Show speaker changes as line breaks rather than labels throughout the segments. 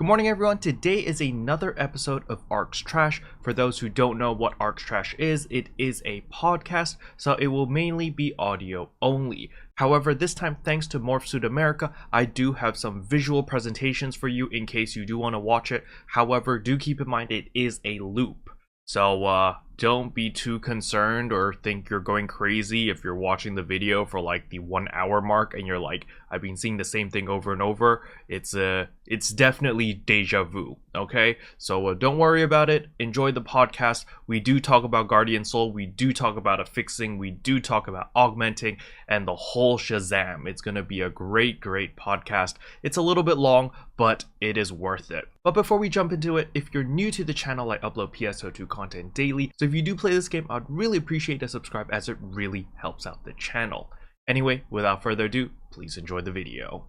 Good morning, everyone. Today is another episode of Arks Trash. For those who don't know what Arks Trash is, it is a podcast, so it will mainly be audio only. However, this time, thanks to Morphsuit America, I do have some visual presentations for you in case you do want to watch it. However, do keep in mind it is a loop. So, don't be too concerned or think you're going crazy if you're watching the video for like the 1 hour mark and you're like, I've been seeing the same thing over and over. It's definitely deja vu, okay? So don't worry about it. Enjoy the podcast. We do talk about Guardian Soul. We do talk about affixing. We do talk about augmenting and the whole Shazam. It's going to be a great podcast. It's a little bit long, but it is worth it. But before we jump into it, if you're new to the channel, I upload PSO2 content daily. So if you do play this game, I'd really appreciate a subscribe as it really helps out the channel. Anyway, without further ado, please enjoy the video.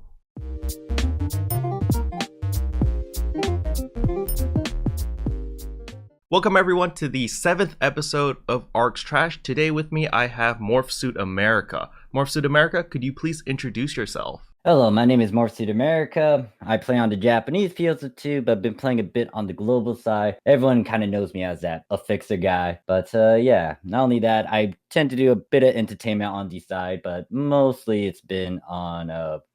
Welcome everyone to the 7th episode of Arks Trash. Today with me I have Morphsuit America. Morphsuit America, could you please introduce yourself?
Hello, my name is Morphsuit America. I play on the Japanese PSO2, but I've been playing a bit on the global side. Everyone kind of knows me as that affixer guy. But yeah, not only that, I tend to do a bit of entertainment on the side, but mostly it's been on,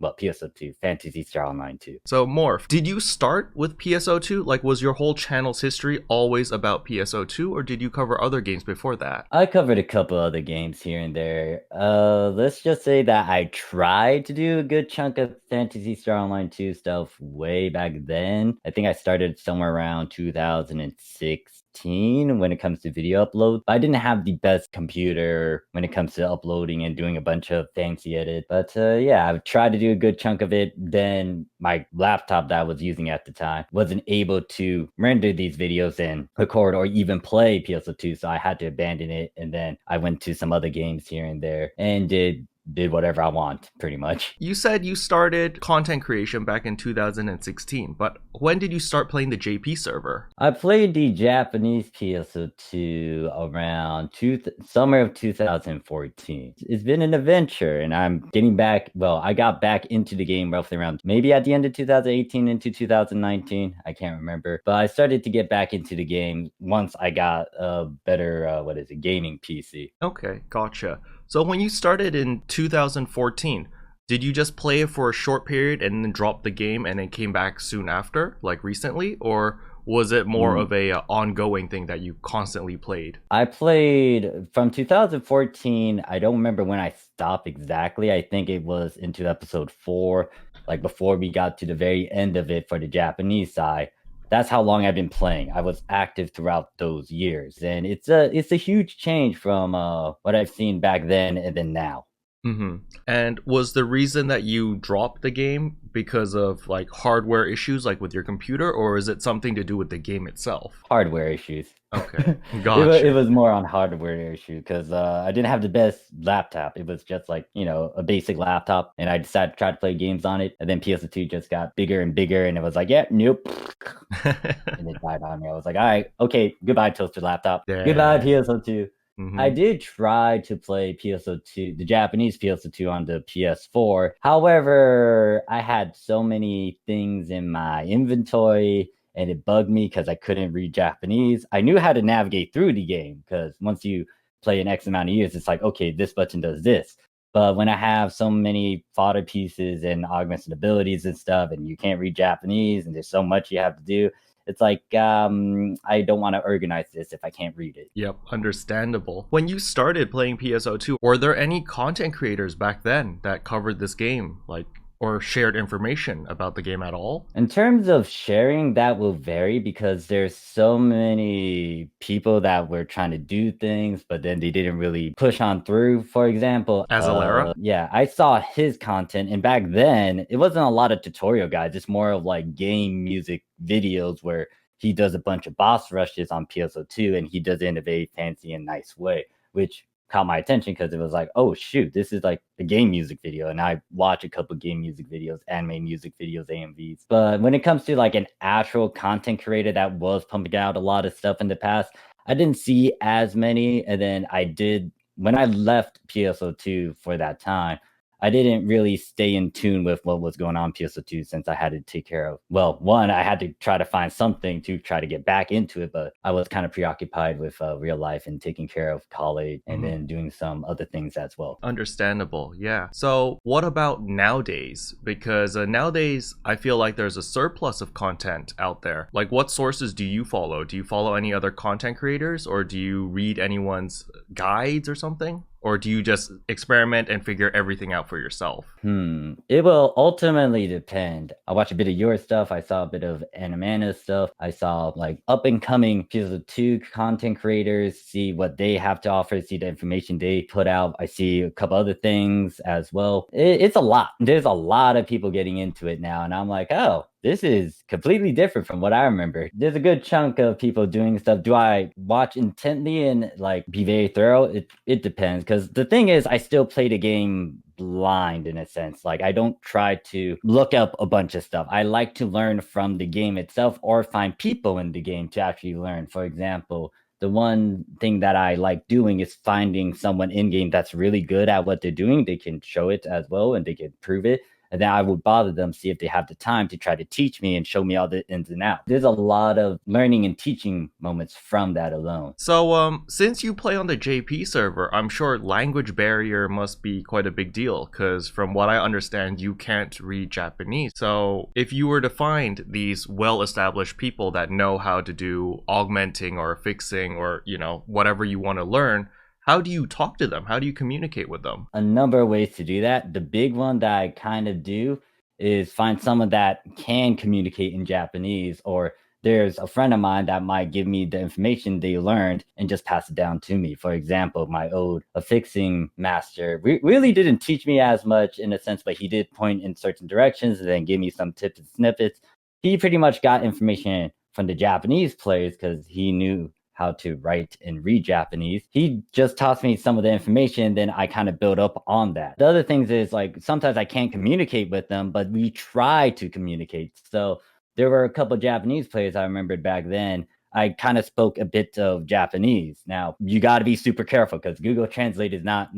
PSO2, Fantasy Star Online 2.
So Morph, did you start with PSO2? Like, was your whole channel's history always about PSO2, or did you cover other games before that?
I covered a couple other games here and there. Let's just say that I tried to do a good chunk of Fantasy Star Online 2 stuff way back then. I think I started somewhere around 2016 when it comes to video upload. I didn't have the best computer when it comes to uploading and doing a bunch of fancy edit. But yeah, I've tried to do a good chunk of it. Then my laptop that I was using at the time wasn't able to render these videos and record or even play PSO2, so I had to abandon it. And then I went to some other games here and there and did whatever I want, pretty much.
You said you started content creation back in 2016, but when did you start playing the JP server?
I played the Japanese PSO2 around summer of 2014. It's been an adventure, and I'm getting back. Well, I got back into the game roughly around maybe at the end of 2018 into 2019. I can't remember, but I started to get back into the game once I got a better, gaming PC.
Okay, gotcha. So when you started in 2014, did you just play it for a short period and then drop the game and then came back soon after, like recently? Or was it more of a ongoing thing that you constantly played?
I played from 2014. I don't remember when I stopped exactly. I think it was into episode 4, like before we got to the very end of it for the Japanese side. That's how long I've been playing. I was active throughout those years, and it's a huge change from what I've seen back then and then now.
Mm-hmm. And was the reason that you dropped the game because of like hardware issues, like with your computer, or is it something to do with the game itself?
Hardware issues.
Okay, gotcha.
It was more on hardware issue because I didn't have the best laptop. It was just like, a basic laptop, and I decided to try to play games on it. And then PS2 just got bigger and bigger, and it was like, yeah, nope. And it died on me. I was like, all right, okay, goodbye, toaster laptop.
Yeah.
Goodbye, PSO2.
Mm-hmm.
I did try to play PSO2, the Japanese PSO2 on the PS4. However, I had so many things in my inventory and it bugged me because I couldn't read Japanese. I knew how to navigate through the game because once you play an X amount of years, it's like, okay, this button does this. But when I have so many fodder pieces and augmented abilities and stuff, and you can't read Japanese and there's so much you have to do, it's like, I don't want to organize this if I can't read it.
Yep, understandable. When you started playing PSO2, were there any content creators back then that covered this game, like, or shared information about the game at all?
In terms of sharing, that will vary because there's so many people that were trying to do things, but then they didn't really push on through. For example,
Azalera?
Yeah, I saw his content, and back then it wasn't a lot of tutorial guides. It's more of like game music videos where he does a bunch of boss rushes on PSO2, and he does it in a very fancy and nice way, which caught my attention because it was like, oh shoot, this is like a game music video. And I watch a couple game music videos, anime music videos, AMVs. But when it comes to like an actual content creator that was pumping out a lot of stuff in the past, I didn't see as many. And then I did, when I left PSO2 for that time, I didn't really stay in tune with what was going on PSO2 since I had to take care of, well, one, I had to try to find something to try to get back into it, but I was kind of preoccupied with real life and taking care of college and then doing some other things as well.
Understandable, yeah. So, what about nowadays? Because nowadays, I feel like there's a surplus of content out there. Like, what sources do you follow? Do you follow any other content creators, or do you read anyone's guides or something? Or do you just experiment and figure everything out for yourself?
It will ultimately depend. I watch a bit of your stuff. I saw a bit of Animana's stuff. I saw like up and coming PSO2 content creators, see what they have to offer, see the information they put out. I see a couple other things as well. It's a lot. There's a lot of people getting into it now. And I'm like, oh, this is completely different from what I remember. There's a good chunk of people doing stuff. Do I watch intently and like be very thorough? It depends. Because the thing is, I still play the game blind in a sense. Like I don't try to look up a bunch of stuff. I like to learn from the game itself or find people in the game to actually learn. For example, the one thing that I like doing is finding someone in game that's really good at what they're doing. They can show it as well and they can prove it. And then I would bother them, see if they have the time to try to teach me and show me all the ins and outs. There's a lot of learning and teaching moments from that alone.
So, since you play on the JP server, I'm sure language barrier must be quite a big deal, because from what I understand, you can't read Japanese. So, if you were to find these well-established people that know how to do augmenting or fixing or, whatever you want to learn, how do you talk to them? How do you communicate with them?
A number of ways to do that. The big one that I kind of do is find someone that can communicate in Japanese, or there's a friend of mine that might give me the information they learned and just pass it down to me. For example, my old affixing master really didn't teach me as much in a sense, but he did point in certain directions and then give me some tips and snippets. He pretty much got information from the Japanese players because he knew how to write and read Japanese. He just taught me some of the information, then I kind of build up on that. The other things is like sometimes I can't communicate with them, but we try to communicate. So there were a couple of Japanese players I remembered back then. I kind of spoke a bit of Japanese. Now you got to be super careful because Google Translate is not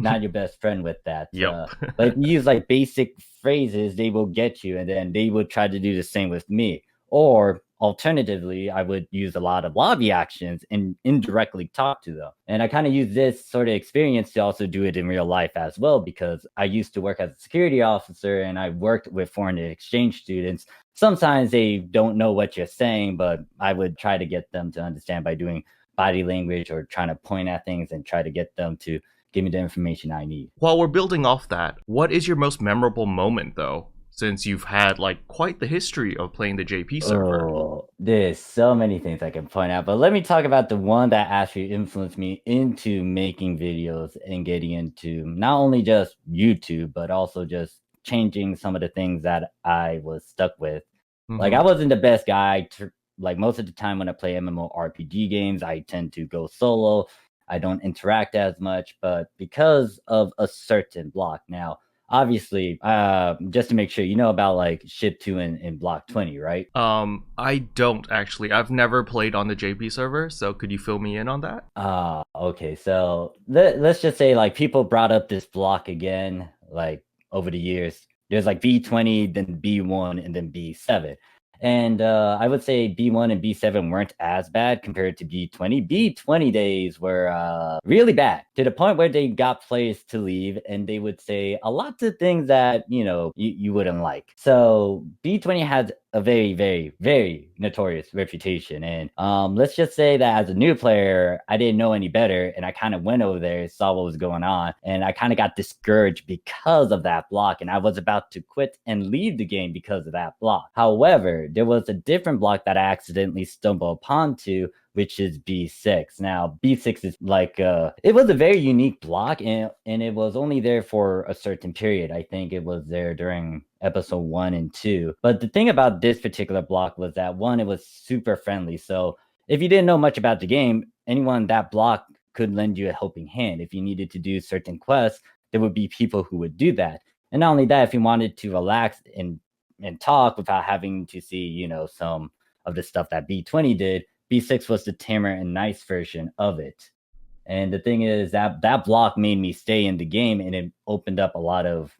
your best friend with that.
Yep.
But if you use like basic phrases, they will get you, and then they would try to do the same with me. Or alternatively, I would use a lot of lobby actions and indirectly talk to them. And I kind of use this sort of experience to also do it in real life as well, because I used to work as a security officer and I worked with foreign exchange students. Sometimes they don't know what you're saying, but I would try to get them to understand by doing body language or trying to point at things and try to get them to give me the information I need.
While we're building off that, what is your most memorable moment, though? Since you've had like quite the history of playing the JP server.
Oh, there's so many things I can point out, but let me talk about the one that actually influenced me into making videos and getting into not only just YouTube, but also just changing some of the things that I was stuck with. Like I wasn't the best guy like most of the time when I play MMORPG games, I tend to go solo. I don't interact as much, but because of a certain block now, obviously, just to make sure, you know about like ship 2 in block 20, right?
I don't actually. I've never played on the JP server, so could you fill me in on that?
Okay. So let's just say like people brought up this block again, like over the years. There's like B20, then B1, and then B7. And I would say B1 and B7 weren't as bad compared to B20. B20 days were really bad to the point where they got players to leave and they would say a lot of things that, you wouldn't like. So B20 had a very, very, very notorious reputation. And let's just say that as a new player, I didn't know any better. And I kind of went over there, saw what was going on. And I kind of got discouraged because of that block. And I was about to quit and leave the game because of that block. However, there was a different block that I accidentally stumbled upon to, which is B6. Now, B6 is like, it was a very unique block, and it was only there for a certain period. I think it was there during episode 1 and 2. But the thing about this particular block was that, one, it was super friendly. So if you didn't know much about the game, anyone that block could lend you a helping hand. If you needed to do certain quests, there would be people who would do that. And not only that, if you wanted to relax and talk without having to see, some of the stuff that B20 did, B6 was the tamer and nice version of it. And the thing is that that block made me stay in the game, and it opened up a lot of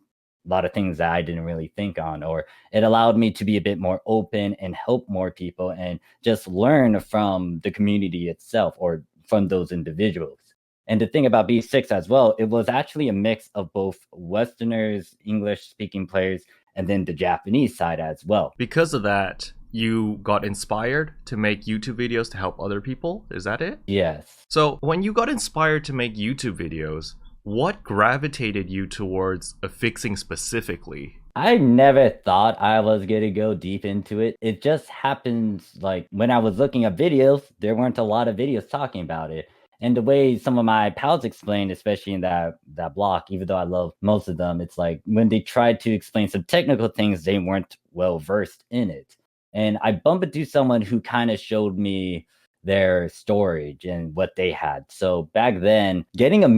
things that I didn't really think on, or it allowed me to be a bit more open and help more people and just learn from the community itself or from those individuals. And the thing about B6 as well, it was actually a mix of both Westerners, English speaking players, and then the Japanese side as well.
Because of that, you got inspired to make YouTube videos to help other people? Is that it?
Yes.
So, when you got inspired to make YouTube videos, what gravitated you towards affixing specifically?
I never thought I was gonna go deep into it. It just happens like when I was looking at videos, there weren't a lot of videos talking about it. And the way some of my pals explained, especially in that block, even though I love most of them, it's like when they tried to explain some technical things, they weren't well versed in it. And I bumped into someone who kind of showed me their storage and what they had. So back then, getting a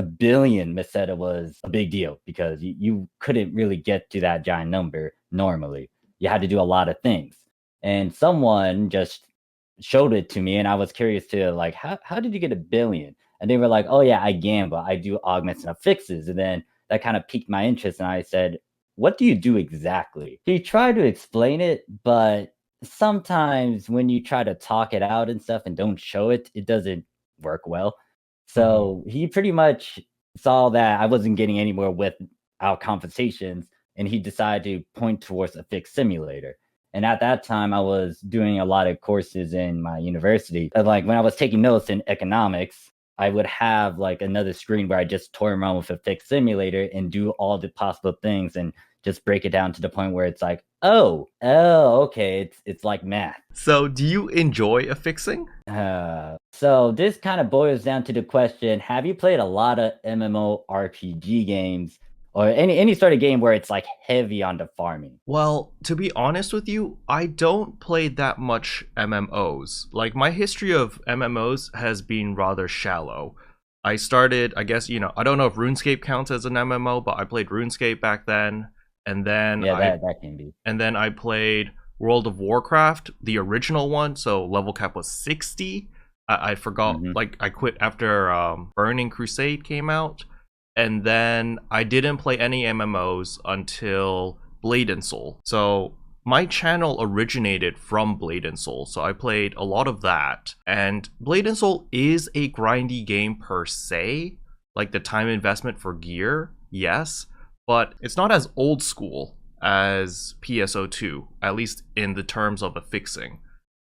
billion Meseta was a big deal because you couldn't really get to that giant number normally. You had to do a lot of things. And someone just showed it to me, and I was curious to like, how did you get a billion? And they were like, oh yeah, I gamble, I do augments and affixes. And then that kind of piqued my interest, and I said, what do you do exactly? He tried to explain it, but sometimes when you try to talk it out and stuff and don't show it, it doesn't work well. So he pretty much saw that I wasn't getting anywhere with our conversations, and he decided to point towards a fixed simulator. And at that time, I was doing a lot of courses in my university. And like when I was taking notes in economics, I would have like another screen where I just toy around with a fixed simulator and do all the possible things and just break it down to the point where it's like, oh, okay, it's like math.
So, do you enjoy affixing?
So this kind of boils down to the question: have you played a lot of MMORPG games or any sort of game where it's like heavy on the farming?
Well, to be honest with you, I don't play that much MMOs. Like, my history of MMOs has been rather shallow. I started, I guess, I don't know if RuneScape counts as an MMO, but I played RuneScape back then. And then
that can be.
And then I played World of Warcraft, the original one, so level cap was 60. I forgot, like I quit after Burning Crusade came out. And then I didn't play any MMOs until Blade and Soul. So my channel originated from Blade and Soul, so I played a lot of that. And Blade and Soul is a grindy game per se, like the time investment for gear, yes, but it's not as old school as PSO2, at least in the terms of affixing.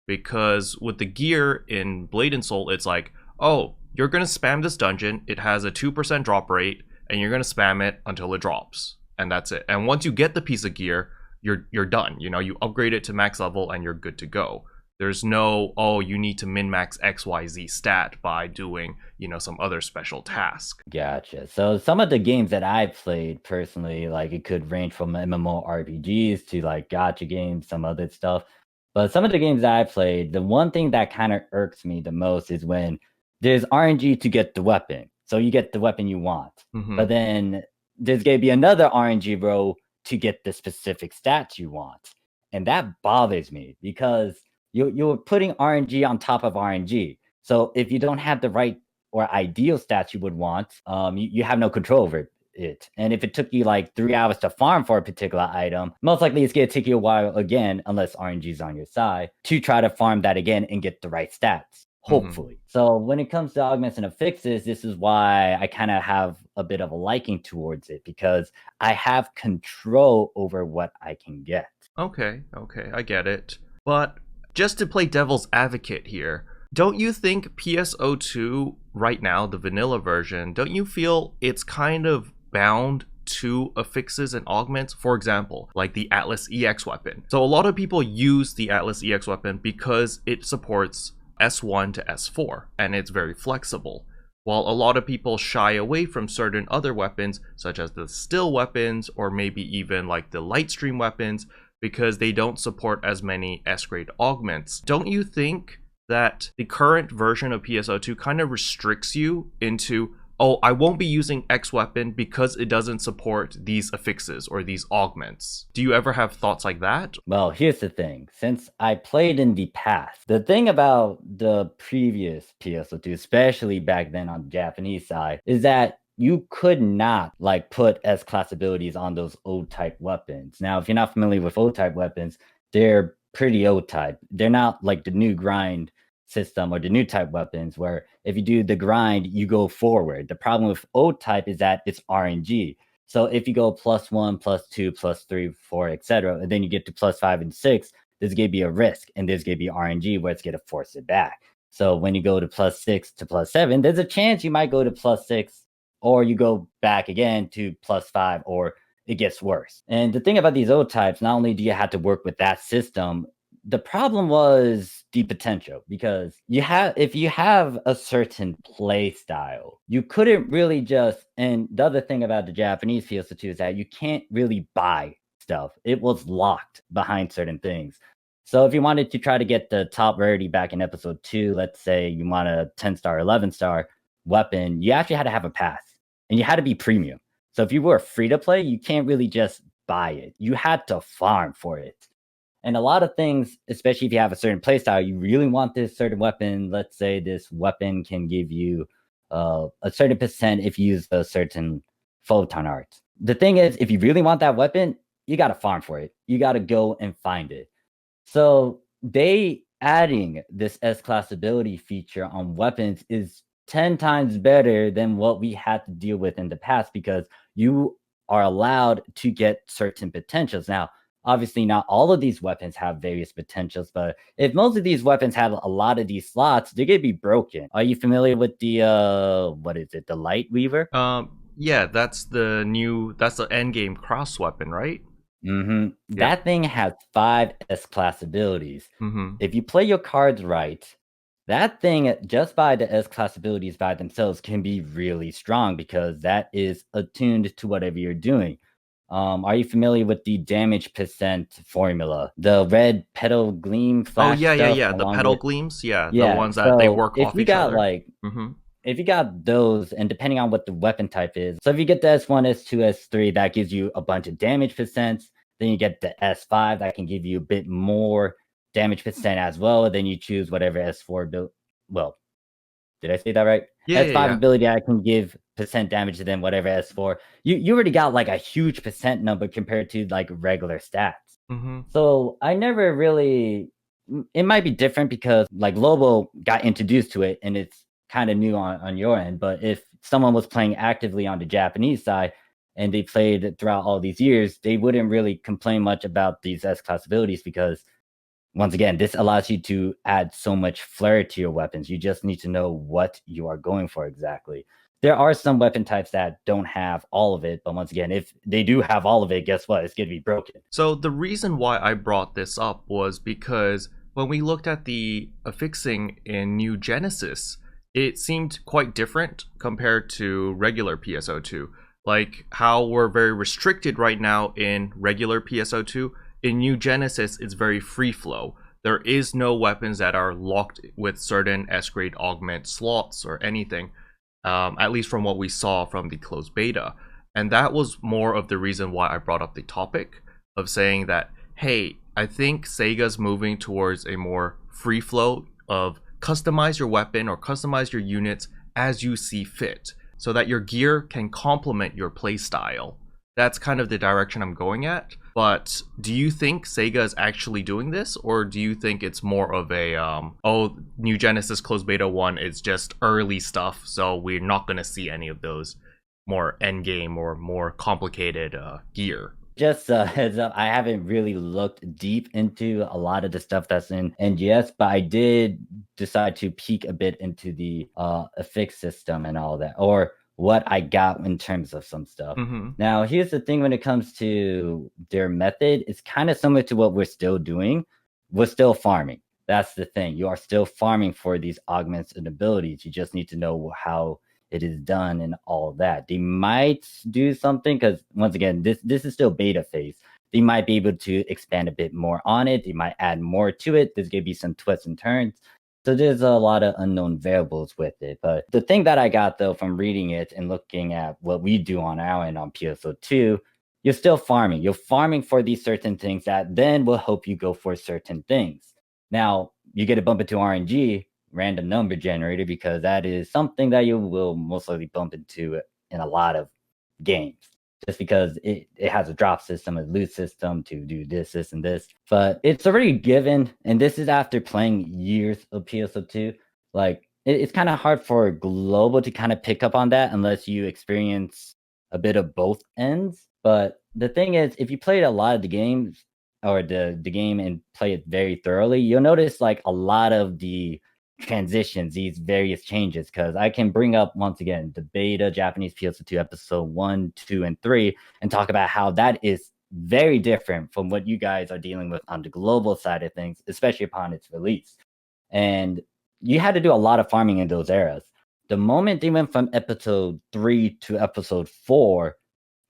Because with the gear in Blade and Soul, it's like, oh, you're going to spam this dungeon, it has a 2% drop rate, and you're going to spam it until it drops. And that's it. And once you get the piece of gear, you're done. You upgrade it to max level and you're good to go. There's no, oh, you need to min-max XYZ stat by doing, some other special task.
Gotcha. So some of the games that I played personally, like it could range from MMORPGs to like gacha games, some other stuff. But some of the games that I played, the one thing that kind of irks me the most is when there's RNG to get the weapon. So you get the weapon you want. But then there's going to be another RNG row to get the specific stats you want. And that bothers me because you're putting RNG on top of RNG. So if you don't have the right or ideal stats you would want, you have no control over it. And if it took you like 3 hours to farm for a particular item, most likely it's going to take you a while again, unless RNG is on your side, to try to farm that again and get the right stats. Hopefully. So when it comes to augments and affixes, this is why I kind of have a bit of a liking towards it, because I have control over what I can get.
Okay, I get it. But just to play devil's advocate here, don't you think PSO2 right now, the vanilla version, don't you feel it's kind of bound to affixes and augments? For example, like the Atlas EX weapon. So a lot of people use the Atlas EX weapon because it supports S1 to S4 and it's very flexible, while a lot of people shy away from certain other weapons such as the still weapons or maybe even like the light stream weapons because they don't support as many S-grade augments. Don't you think that the current version of PSO2 kind of restricts you into oh, I won't be using X weapon because it doesn't support these affixes or these augments. Do you ever have thoughts like that?
Well, here's the thing. Since I played in the past, the thing about the previous PSO2, especially back then on the Japanese side, is that you could not like put S class abilities on those O type weapons. Now, if you're not familiar with O type weapons, they're pretty O type. They're not like the new grind system or the new type weapons where if you do the grind, you go forward. The problem with O type is that it's RNG. So if you go +1, +2, +3, 4, etc., and then you get to +5 and 6, there's gonna be a risk, and there's gonna be RNG where it's gonna force it back. So when you go to +6 to +7, there's a chance you might go to +6, or you go back again to +5, or it gets worse. And the thing about these O types, not only do you have to work with that system, the problem was the potential, because if you have a certain play style, you couldn't really just, and the other thing about the Japanese PS2 is that you can't really buy stuff. It was locked behind certain things. So if you wanted to try to get the top rarity back in episode 2, let's say you want a 10-star, 11-star weapon, you actually had to have a pass, and you had to be premium. So if you were free to play, you can't really just buy it. You had to farm for it. And a lot of things, especially if you have a certain playstyle, you really want this certain weapon. Let's say this weapon can give you a certain percent if you use a certain photon art. The thing is, if you really want that weapon, you got to farm for it. You got to go and find it. So they adding this S-class ability feature on weapons is 10 times better than what we had to deal with in the past, because you are allowed to get certain potentials. Now, obviously, not all of these weapons have various potentials, but if most of these weapons have a lot of these slots, they're gonna be broken. Are you familiar with the what is it, the Light Weaver?
Yeah, that's the end game cross weapon, right?
Mm-hmm.
Yeah.
That thing has 5 S-class abilities.
Mm-hmm.
If you play your cards right, that thing, just by the S-class abilities by themselves, can be really strong, because that is attuned to whatever you're doing. Are you familiar with the damage percent formula? The red petal gleam
Oh
flash
yeah, yeah,
stuff
yeah. The
along
petal
with,
gleams, yeah, the
yeah.
ones that they
So
work off each other. Mm-hmm.
if you got those, and depending on what the weapon type is, so if you get the S1, S2, S3, that gives you a bunch of damage percents. Then you get the S5, that can give you a bit more damage percent as well. Then you choose whatever S4 build. Well, did I say that right?
Yeah, yeah,
S5
yeah.
ability, I can give percent damage to them, whatever S4. You already got like a huge percent number compared to like regular stats.
Mm-hmm.
So I never really, it might be different because like Lobo got introduced to it and it's kind of new on your end. But if someone was playing actively on the Japanese side and they played throughout all these years, they wouldn't really complain much about these S class abilities, because once again, this allows you to add so much flair to your weapons. You just need to know what you are going for exactly. There are some weapon types that don't have all of it, but once again, if they do have all of it, guess what? It's going to be broken.
So the reason why I brought this up was because when we looked at the affixing in New Genesis, it seemed quite different compared to regular PSO2. Like how we're very restricted right now in regular PSO2, in New Genesis it's very free flow. There is no weapons that are locked with certain S grade augment slots or anything, at least from what we saw from the closed beta. And that was more of the reason why I brought up the topic of saying that, hey, I think Sega's moving towards a more free flow of customize your weapon or customize your units as you see fit, so that your gear can complement your playstyle. That's kind of the direction I'm going at. But do you think Sega is actually doing this, or do you think it's more of a New Genesis Closed Beta 1 is just early stuff, so we're not going to see any of those more endgame or more complicated gear?
Just heads up, I haven't really looked deep into a lot of the stuff that's in NGS, but I did decide to peek a bit into the affix system and all that, or what I got in terms of some stuff.
Mm-hmm.
Now, here's the thing: when it comes to their method, it's kind of similar to what we're still doing. We're still farming. That's the thing. You are still farming for these augments and abilities. You just need to know how it is done and all that. They might do something, because once again, this is still beta phase. They might be able to expand a bit more on it. They might add more to it. There's gonna be some twists and turns. So there's a lot of unknown variables with it. But the thing that I got though from reading it and looking at what we do on our end on PSO2, you're still farming. You're farming for these certain things that then will help you go for certain things. Now you get a bump into RNG, random number generator, because that is something that you will most likely bump into in a lot of games. Just because it has a drop system, a loot system to do this, and this. But it's already given, and this is after playing years of PSO2. Like, it's kind of hard for global to kind of pick up on that unless you experience a bit of both ends. But the thing is, if you played a lot of the games or the game and play it very thoroughly, you'll notice like a lot of the transitions, these various changes, because I can bring up once again the beta Japanese PSO2 episode 1, 2, and 3 and talk about how that is very different from what you guys are dealing with on the global side of things, especially upon its release. And you had to do a lot of farming in those eras. The moment they went from episode 3 to episode 4,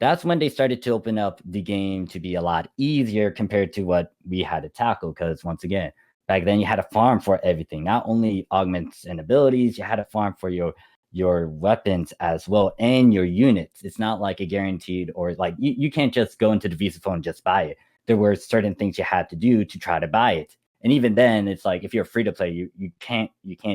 that's when they started to open up the game to be a lot easier compared to what we had to tackle. Because once again, back then you had to farm for everything, not only augments and abilities, you had to farm for your weapons as well and your units. It's not like a guaranteed, or like you can't just go into the Visa phone and just buy it. There were certain things you had to do to try to buy it. And even then, it's like if you're free to play, you can't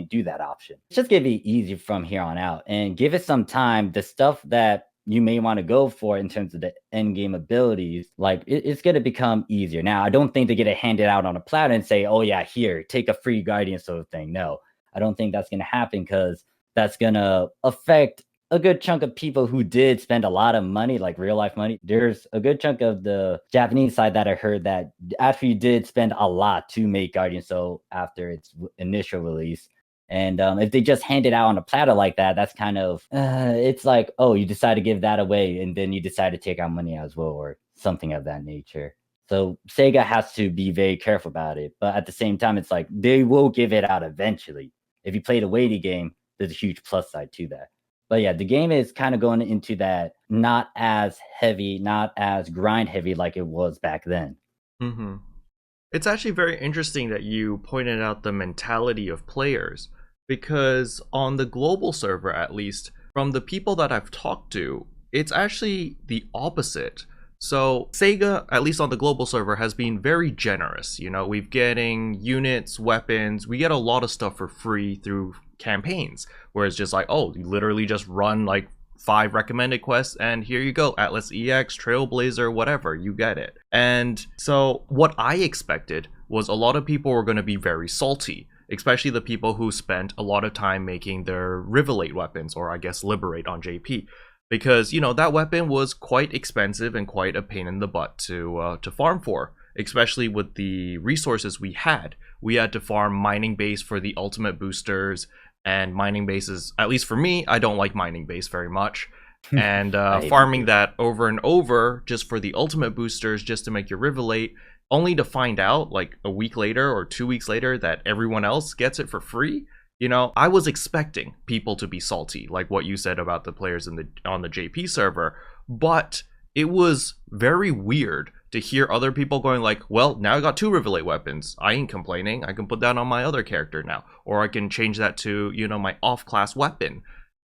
do that option. Just give it easy from here on out and give it some time. The stuff that you may want to go for in terms of the end game abilities, like it's going to become easier. Now, I don't think they get it handed out on a platter and say, oh yeah, here, take a free Guardian sort of thing. No, I don't think that's going to happen, because that's going to affect a good chunk of people who did spend a lot of money, like real life money. There's a good chunk of the Japanese side that I heard that actually did spend a lot to make Guardian Soul after its initial release. And if they just hand it out on a platter like that, that's kind of, it's like, oh, you decide to give that away and then you decide to take out money as well, or something of that nature. So Sega has to be very careful about it. But at the same time, it's like they will give it out eventually. If you play the weighty game, there's a huge plus side to that. But yeah, the game is kind of going into that not as heavy, not as grind heavy like it was back then.
Mm-hmm. It's actually very interesting that you pointed out the mentality of players, because on the global server, at least, from the people that I've talked to, it's actually the opposite. So Sega, at least on the global server, has been very generous. You know, we're getting units, weapons, we get a lot of stuff for free through campaigns, where it's just like, oh, you literally just run like 5 recommended quests and here you go, Atlas EX, Trailblazer, whatever, you get it. And so what I expected was a lot of people were going to be very salty, especially the people who spent a lot of time making their Rivalate weapons, or I guess Liberate on JP, because, you know, that weapon was quite expensive and quite a pain in the butt to farm for, especially with the resources we had. We had to farm mining base for the ultimate boosters, and mining bases, at least for me, I don't like mining base very much. And farming that over and over just for the ultimate boosters, just to make your Rivalate, only to find out like a week later or 2 weeks later that everyone else gets it for free. You know, I was expecting people to be salty, like what you said about the players in on the JP server, but it was very weird to hear other people going like, well, now I got 2 Rivalate weapons. I ain't complaining. I can put that on my other character now. Or I can change that to, you know, my off-class weapon.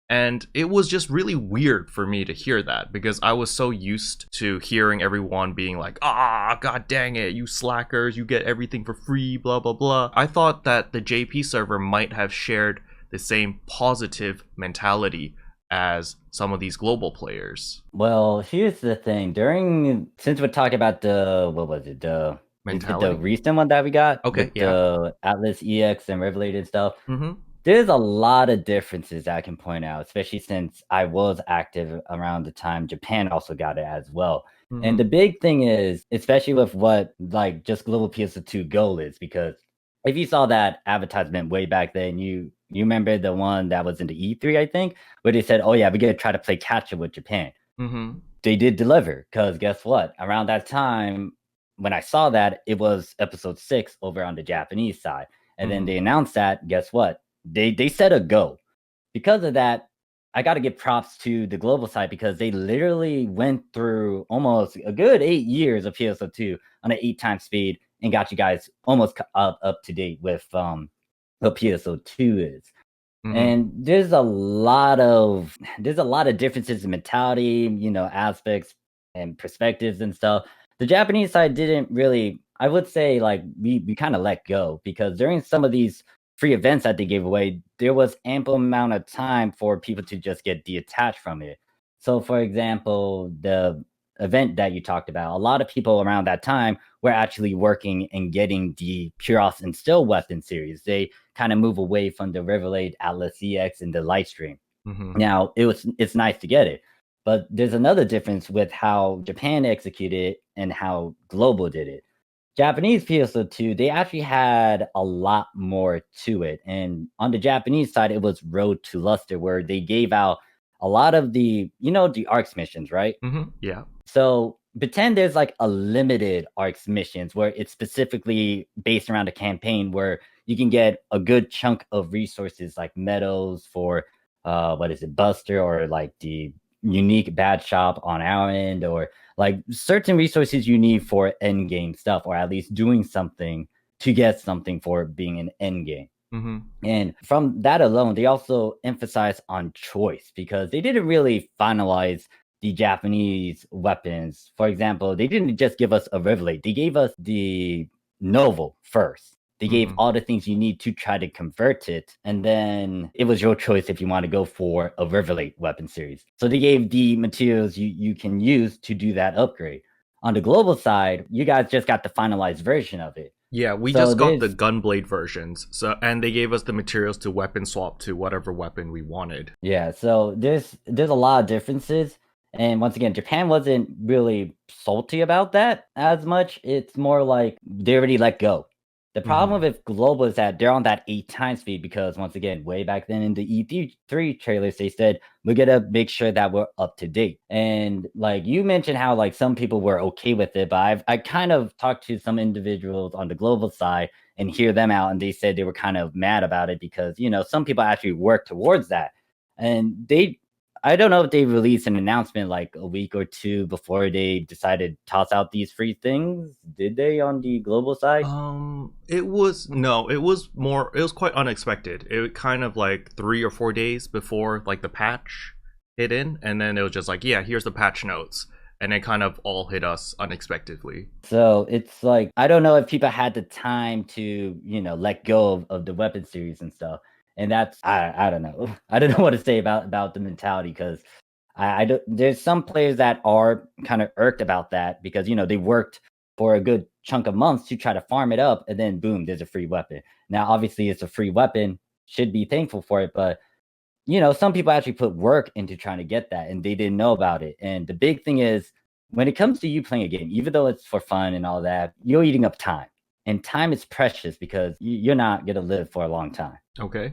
And it was just really weird for me to hear that, because I was so used to hearing everyone being like, god dang it, you slackers, you get everything for free, blah, blah, blah. I thought that the JP server might have shared the same positive mentality as some of these global players.
Well, here's the thing. Since we're talking about what was it? The recent one that we got?
Okay,
with the Atlas EX and Revelated stuff.
Mm-hmm.
There's a lot of differences that I can point out, especially since I was active around the time Japan also got it as well.
Mm-hmm.
And the big thing is, especially with what like just global PSO2 goal is, because if you saw that advertisement way back then, you remember the one that was in the E3, I think, where they said, oh yeah, we're going to try to play catch up with Japan.
Mm-hmm.
They did deliver, because guess what? Around that time, when I saw that, it was episode 6 over on the Japanese side. And then they announced that, guess what? They said a go. Because of that, I got to give props to the global side, because they literally went through almost a good 8 years of PSO2 on an 8 times speed and got you guys almost up to date with what PSO2 is.
Mhm.
And there's a lot of differences in mentality, aspects and perspectives and stuff. The Japanese side didn't really, I would say, like we kind of let go, because during some of these free events that they gave away, there was ample amount of time for people to just get detached from it. So for example, the event that you talked about, a lot of people around that time were actually working and getting the Puros and Still weapon series. They kind of move away from the Riverblade, Atlas EX, and the Lightstream.
Mhm.
Now, it's nice to get it, but there's another difference with how Japan executed it and how Global did it. Japanese PSO2, they actually had a lot more to it. And on the Japanese side, it was Road to Luster, where they gave out a lot of the Arks missions, right?
Mhm. Yeah.
So pretend there's like a limited Arcs missions where it's specifically based around a campaign where you can get a good chunk of resources like medals for what is it, Buster, or like the unique bad shop on our end, or like certain resources you need for end game stuff, or at least doing something to get something for being an end game.
Mhm.
And from that alone, they also emphasize on choice, because they didn't really finalize the Japanese weapons. For example, they didn't just give us a Rivelate, they gave us the Novel first. They gave
Mhm.
all the things you need to try to convert it. And then it was your choice if you want to go for a Rivelate weapon series. So they gave the materials you can use to do that upgrade. On the global side, you guys just got the finalized version of it.
Yeah, we
So
just got the
there's
gunblade versions. So and they gave us the materials to weapon swap to whatever weapon we wanted.
Yeah, so there's a lot of differences. And once again, Japan wasn't really salty about that as much. It's more like they already let go. The problem
Mhm.
with Global is that they're on that 8 times speed, because once again, way back then in the E3 trailers, they said we're gonna make sure that we're up to date. And like you mentioned how like some people were okay with it, but I kind of talked to some individuals on the global side and hear them out, and they said they were kind of mad about it, because some people actually work towards that. And I don't know if they released an announcement like a week or two before they decided to toss out these free things. Did they on the global side?
It was no, it was more. It was quite unexpected. It kind of like 3 or 4 days before like the patch hit in, and then it was just like, yeah, here's the patch notes, and it kind of all hit us unexpectedly.
So it's like I don't know if people had the time to, let go of the weapon series and stuff. And that's I don't know. I don't know what to say about the mentality, because I don't, there's some players that are kind of irked about that, because they worked for a good chunk of months to try to farm it up, and then boom, there's a free weapon. Now obviously it's a free weapon, should be thankful for it, but some people actually put work into trying to get that, and they didn't know about it. And the big thing is, when it comes to you playing a game, even though it's for fun and all that, you're eating up time. And time is precious, because you're not going to live for a long time.
Okay,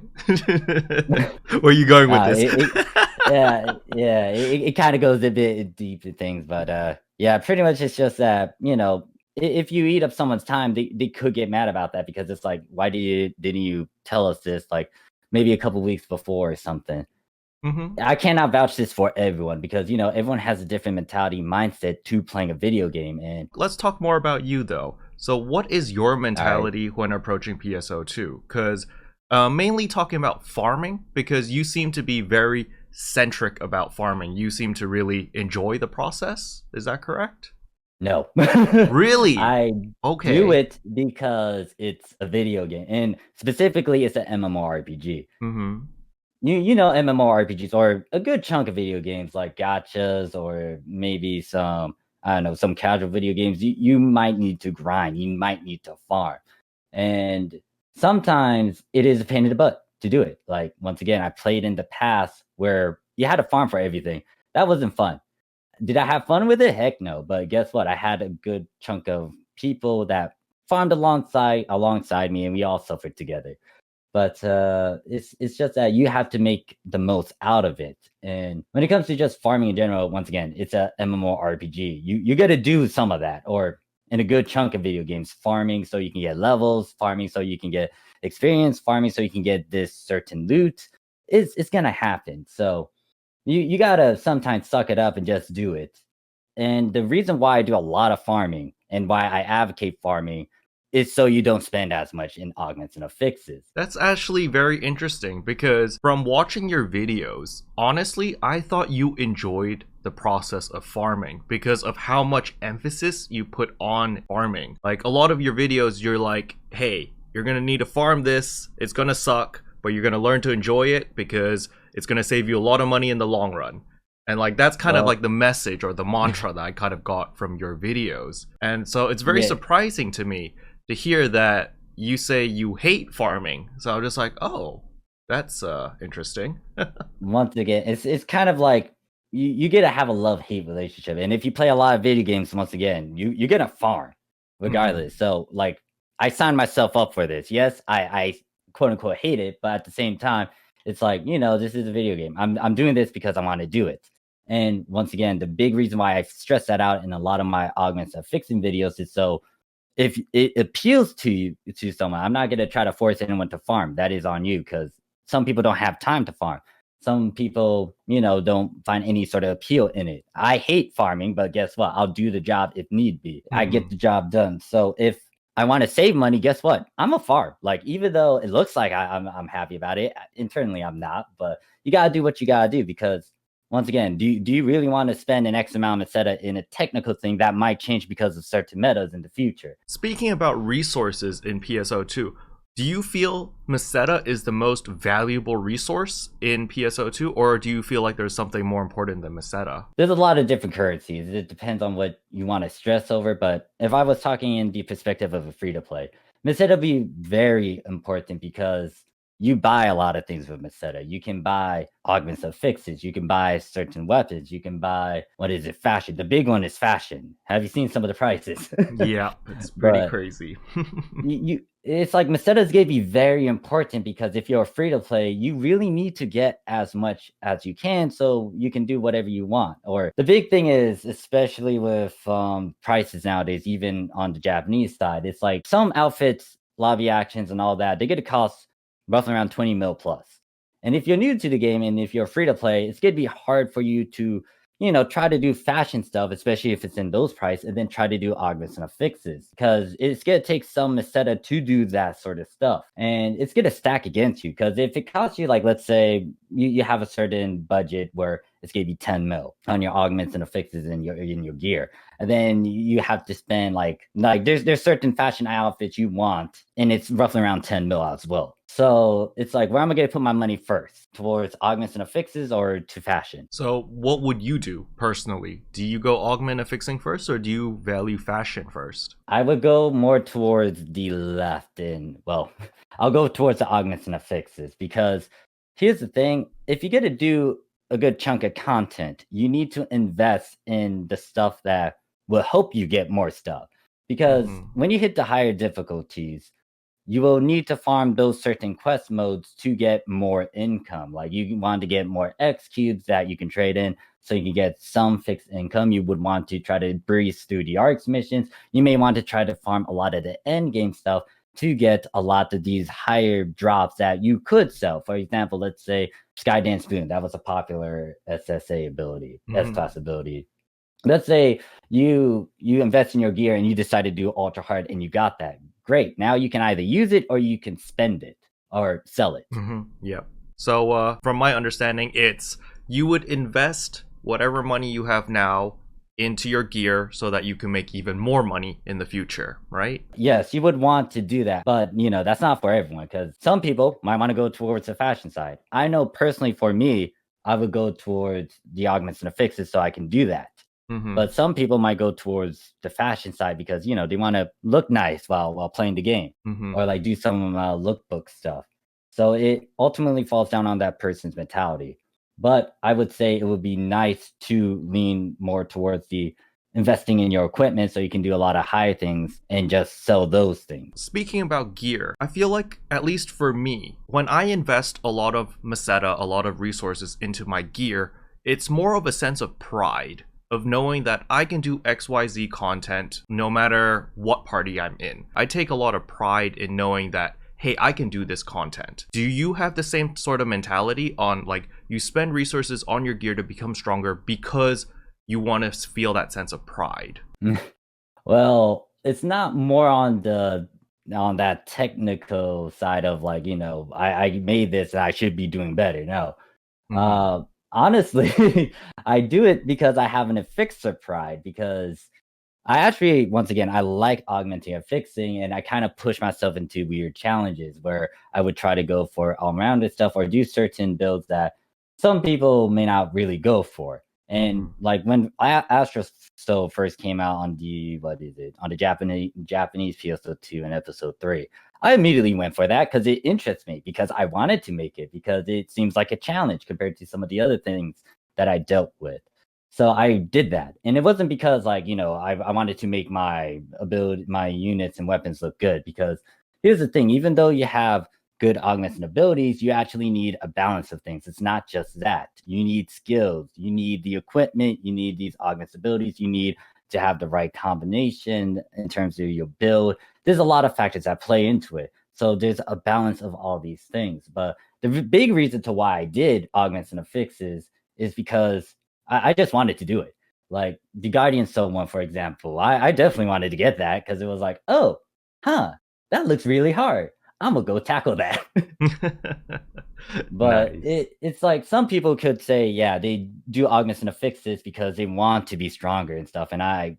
where are you going with
Uh,
this?
it, it, yeah, it kind of goes a bit deep to things, but yeah, pretty much it's just that, if you eat up someone's time, they could get mad about that, because it's like, why didn't you tell us this like maybe a couple weeks before or something?
Hmm.
I cannot vouch this for everyone, because everyone has a different mentality mindset to playing a video game. And
Let's talk more about you though. So, what is your
all right,
mentality when approaching PSO2? Because mainly talking about farming, because you seem to be very centric about farming. You seem to really enjoy the process. Is that correct?
no.
Really?
I do
Okay.
it because it's a video game, and specifically it's an MMORPG.
Mm-hmm.
You know MMORPGs, or a good chunk of video games like gachas, or maybe some, I don't know, some casual video games. You might need to grind, you might need to farm, and sometimes it is a pain in the butt to do it. Like once again, I played in the past where you had to farm for everything. That wasn't fun. Did I have fun with it? Heck no. But guess what? I had a good chunk of people that farmed alongside me, and we all suffered together. But it's just that you have to make the most out of it. And when it comes to just farming in general, once again, it's a MMORPG. You got to do some of that, or in a good chunk of video games, farming so you can get levels, farming so you can get experience, farming so you can get this certain loot. It's gonna happen. So you gotta sometimes suck it up and just do it. And the reason why I do a lot of farming and why I advocate farming it's so you don't spend as much in augments and affixes.
That's actually very interesting because from watching your videos, honestly, I thought you enjoyed the process of farming because of how much emphasis you put on farming. Like a lot of your videos, you're like, hey, you're gonna need to farm this, it's gonna suck, but you're gonna learn to enjoy it because it's gonna save you a lot of money in the long run. And like that's kind of
Well,
like the message or the mantra that I kind of got from your videos. And so it's very
yeah,
surprising to me to hear that you say you hate farming. So I'm just like, oh, that's interesting.
once again, it's kind of like you get to have a love-hate relationship. And if you play a lot of video games, once again, you're gonna farm
Mhm.
regardless. So like I signed myself up for this. Yes, I quote unquote hate it, but at the same time, it's like, this is a video game. I'm doing this because I want to do it. And once again, the big reason why I stress that out in a lot of my augments of fixing videos is so if it appeals to you to someone, I'm not gonna try to force anyone to farm. That is on you because some people don't have time to farm. Some people, don't find any sort of appeal in it. I hate farming, but guess what? I'll do the job if need be. I get
Mhm.
the job done. So if I want to save money, guess what? I'm a farm. Like even though it looks like I'm happy about it, internally I'm not. But you gotta do what you gotta do because once again, do you really want to spend an X amount of Meseta in a technical thing that might change because of certain metas in the future?
Speaking about resources in PSO2, do you feel Meseta is the most valuable resource in PSO2, or do you feel like there's something more important than Meseta?
There's a lot of different currencies. It depends on what you want to stress over. But if I was talking in the perspective of a free to play, Meseta would be very important because you buy a lot of things with Meseta. You can buy augments of fixes. You can buy certain weapons. You can buy, what is it, fashion. The big one is fashion. Have you seen some of the prices?
Yeah, it's pretty
But
crazy.
you it's like Mesetas gonna be very important because if you're free to play, you really need to get as much as you can so you can do whatever you want. Or the big thing is, especially with prices nowadays, even on the Japanese side, it's like some outfits, lobby actions, and all that, they get to cost roughly around 20 mil plus. And if you're new to the game and if you're free to play, it's gonna be hard for you to try to do fashion stuff, especially if it's in those price, and then try to do augments and affixes because it's gonna take some Meseta to do that sort of stuff, and it's gonna stack against you because if it costs you like let's say you have a certain budget where it's gonna be 10 mil on your augments and affixes in your gear, and then you have to spend like there's certain fashion outfits you want, and it's roughly around 10 mil as well. So it's like where am I gonna put my money first towards augments and affixes or to fashion?
So, what would you do personally? Do you go augment affixing first, or do you value fashion first?
I would go more towards the left and well, I'll go towards the augments and affixes because here's the thing. If you get to do a good chunk of content, you need to invest in the stuff that will help you get more stuff. Because
Hmm.
when you hit the higher difficulties, you will need to farm those certain quest modes to get more income. Like you want to get more X cubes that you can trade in so you can get some fixed income. You would want to try to breeze through the Arks missions. You may want to try to farm a lot of the end game stuff to get a lot of these higher drops that you could sell. For example, let's say Skydance Boon, that was a popular SSA ability, S
Hmm.
class ability. Let's say you invest in your gear and you decide to do ultra hard and you got that. Great. Now you can either use it or you can spend it or sell it.
Hmm. Yeah. So, from my understanding, it's you would invest whatever money you have now into your gear so that you can make even more money in the future, right?
Yes, you would want to do that, but that's not for everyone because some people might want to go towards the fashion side. I know personally for me, I would go towards the augments and affixes so I can do that.
Hmm.
But some people might go towards the fashion side because they want to look nice while playing the game,
Hmm.
or like do some lookbook stuff. So it ultimately falls down on that person's mentality. But I would say it would be nice to lean more towards the investing in your equipment so you can do a lot of high things and just sell those things.
Speaking about gear, I feel like, at least for me, when I invest a lot of Meseta, a lot of resources into my gear, it's more of a sense of pride, of knowing that I can do XYZ content no matter what party I'm in. I take a lot of pride in knowing that, hey, I can do this content. Do you have the same sort of mentality on, like, you spend resources on your gear to become stronger because you want to feel that sense of pride?
Well, it's not more on the on that technical side of like, I made this and I should be doing better. No.
Mhm.
Honestly, I do it because I have an affixer pride, because I actually, once again, I like augmenting and fixing, and I kind of push myself into weird challenges where I would try to go for all-rounded stuff or do certain builds that some people may not really go for. And
Mhm.
like when Astro Stove first came out on the what is it on the Japanese PSO2 in episode 3, I immediately went for that because it interests me, because I wanted to make it, because it seems like a challenge compared to some of the other things that I dealt with. So I did that, and it wasn't because like I wanted to make my ability, my units and weapons look good. Because here's the thing: even though you have good augments and abilities, you actually need a balance of things. It's not just that. You need skills, you need the equipment, you need these augments abilities, you need to have the right combination in terms of your build. There's a lot of factors that play into it. So there's a balance of all these things. But the big reason to why I did augments and affixes is because I just wanted to do it. Like the Guardian Soul one, for example, I definitely wanted to get that because it was like, oh, huh, that looks really hard. I'm gonna go tackle that. But
Nice.
it's like some people could say, yeah, they do augments and affixes because they want to be stronger and stuff. And I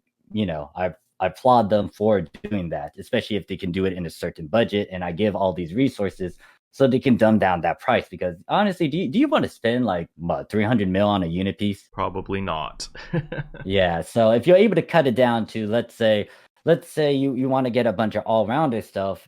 applaud them for doing that, especially if they can do it in a certain budget. And I give all these resources so they can dumb down that price. Because honestly, do you want to spend like what, 300 mil on a unit piece?
Probably not.
Yeah. So if you're able to cut it down to, let's say you want to get a bunch of all-rounder stuff,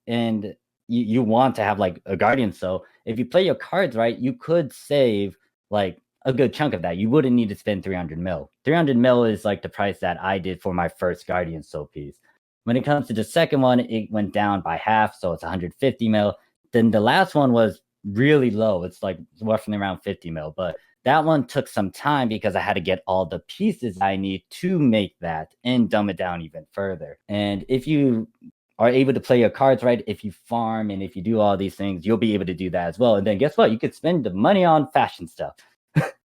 and you want to have like a Guardian. So if you play your cards right, you could save like a good chunk of that. You wouldn't need to spend 300 mil. 300 mil is like the price that I did for my first Guardian Soul piece. When it comes to the second one, it went down by half, so it's 150 mil. Then the last one was really low. It's like roughly around 50 mil, but that one took some time because I had to get all the pieces I need to make that and dumb it down even further. And if you are able to play your cards right, if you farm and if you do all these things, you'll be able to do that as well. And then guess what? You could spend the money on fashion stuff.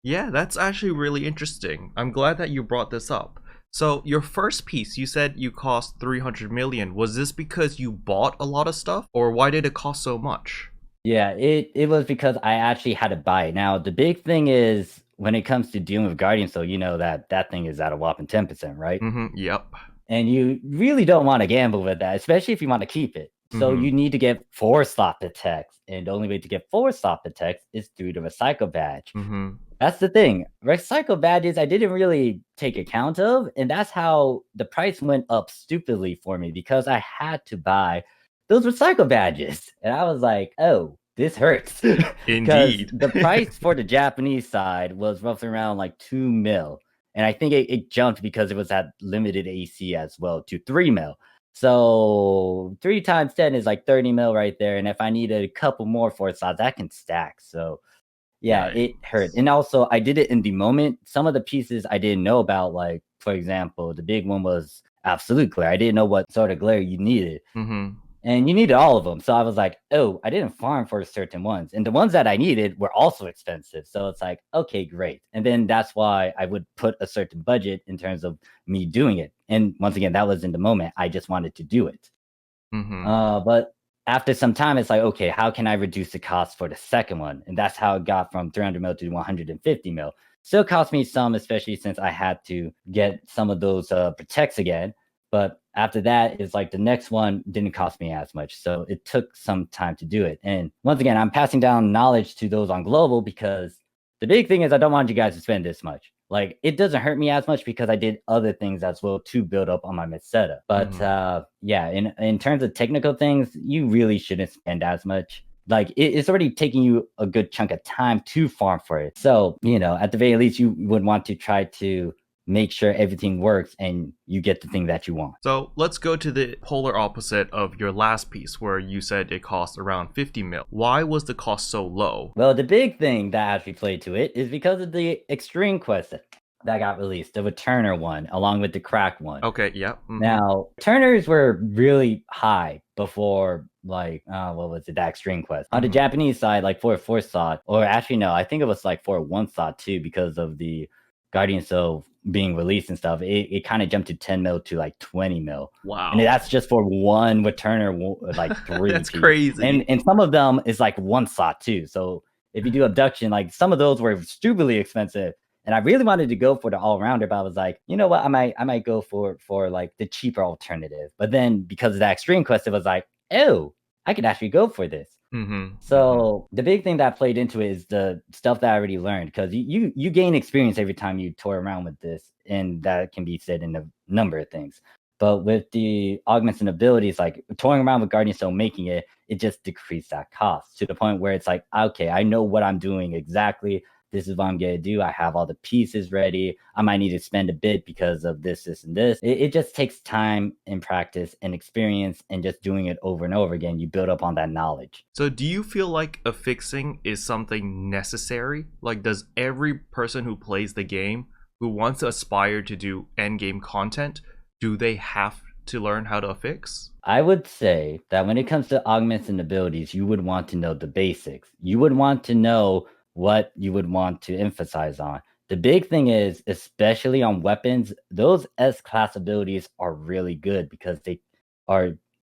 Yeah, that's actually really interesting. I'm glad that you brought this up. So, your first piece, you said you cost 300 million. Was this because you bought a lot of stuff, or why did it cost so much?
Yeah, it was because I actually had to buy it. Now, the big thing is when it comes to dealing with Guardian, so you know that thing is at a whopping 10%, right?
Yep.
And you really don't want to gamble with that, especially if you want to keep it. So
Mm-hmm.
you need to get 4 slot detects, and the only way to get 4 slot detects is through the recycle badge.
Mm-hmm.
That's the thing. Recycle badges I didn't really take account of, and that's how the price went up stupidly for me, because I had to buy those recycle badges. And I was like, oh, this hurts. Because
Indeed.
the price for the Japanese side was roughly around like 2 mil. And I think it jumped because it was at limited AC as well to 3 mil. So 3 times 10 is like 30 mil right there. And if I needed a couple more 4 slots, that can stack. So yeah, it hurt.
Nice.
And also I did it in the moment. Some of the pieces I didn't know about, like for example, the big one was absolute glare. I didn't know what sort of glare you needed.
Mm-hmm.
And you needed all of them. So I was like, oh, I didn't farm for certain ones. And the ones that I needed were also expensive. So it's like, okay, great. And then that's why I would put a certain budget in terms of me doing it. And once again, that was in the moment. I just wanted to do it.
Mm-hmm.
But after some time, it's like, okay, how can I reduce the cost for the second one? And that's how it got from 300 mil to 150 mil. Still cost me some, especially since I had to get some of those protects again. But after that, it's like the next one didn't cost me as much. So it took some time to do it. And once again, I'm passing down knowledge to those on global, because the big thing is I don't want you guys to spend this much. Like, it doesn't hurt me as much because I did other things as well to build up on my Meseta. But
Mm-hmm.
yeah, in terms of technical things, you really shouldn't spend as much. Like, it's already taking you a good chunk of time to farm for it. So, at the very least, you would want to try to make sure everything works and you get the thing that you want.
So let's go to the polar opposite of your last piece where you said it cost around 50 mil. Why was the cost so low?
Well, the big thing that actually played to it is because of the Extreme Quest that got released, the Returner one, along with the Crack one.
Okay, yeah. Mm-hmm.
Now, Turners were really high before, like, what was it, that Extreme Quest. On the
Mm-hmm.
Japanese side, like for a 4 slot, or actually, no, I think it was like for a 1 slot too, because of the Guardian Soul being released and stuff, it kind of jumped to 10 mil to like 20 mil.
Wow.
And that's just for one returner, like 3
That's
piece.
crazy.
And some of them is like one slot too. So if you do abduction, like some of those were stupidly expensive. And I really wanted to go for the all-rounder, but I was like, you know what? I might go for like the cheaper alternative. But then because of that extreme quest, it was like, oh, I could actually go for this. So the big thing that played into it is the stuff that I already learned, because you gain experience every time you toy around with this, and that can be said in a number of things. But with the augments and abilities, like toying around with Guardian Stone, making it just decreased that cost to the point where it's like, okay, I know what I'm doing exactly. This is what I'm going to do. I have all the pieces ready. I might need to spend a bit because of this, and this. It just takes time and practice and experience, and just doing it over and over again. You build up on that knowledge.
So do you feel like affixing is something necessary? Like, does every person who plays the game, who wants to aspire to do endgame content, do they have to learn how to affix?
I would say that when it comes to augments and abilities, you would want to know the basics. You would want to know what you would want to emphasize on. The big thing is, especially on weapons, those S-class abilities are really good because they are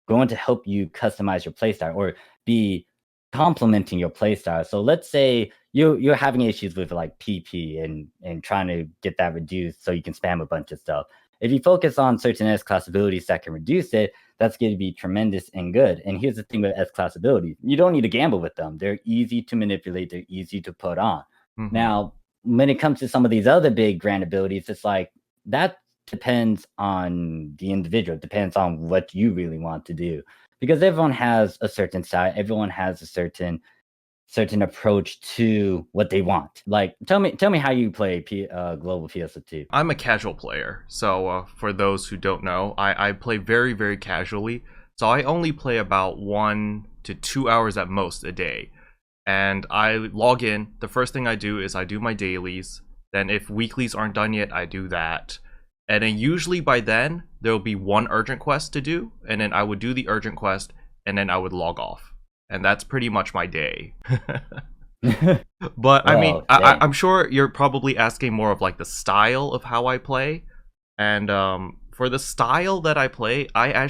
going to help you customize your playstyle or be complementing your playstyle. So let's say you're having issues with like PP and trying to get that reduced so you can spam a bunch of stuff. If you focus on certain S-class abilities that can reduce it, that's going to be tremendous and good. And here's the thing with S-class abilities. You don't need to gamble with them. They're easy to manipulate. They're easy to put on. Now, when it comes to some of these other big grand abilities, it's like that depends on the individual. It depends on what you really want to do. Because everyone has a certain style. Everyone has a certain approach to what they want. Like, tell me how you play global PSO2.
I'm a casual player, so for those who don't know, I play very, very casually. So I only play about 1 to 2 hours at most a day. And I log in. The first thing I do is I do my dailies. Then if weeklies aren't done yet, I do that. And then usually by then, there will be one urgent quest to do. And then I would do the urgent quest, and then I would log off. And that's pretty much my day. But I mean, I'm sure you're probably asking more of like the style of how I play. And for the style that I play, I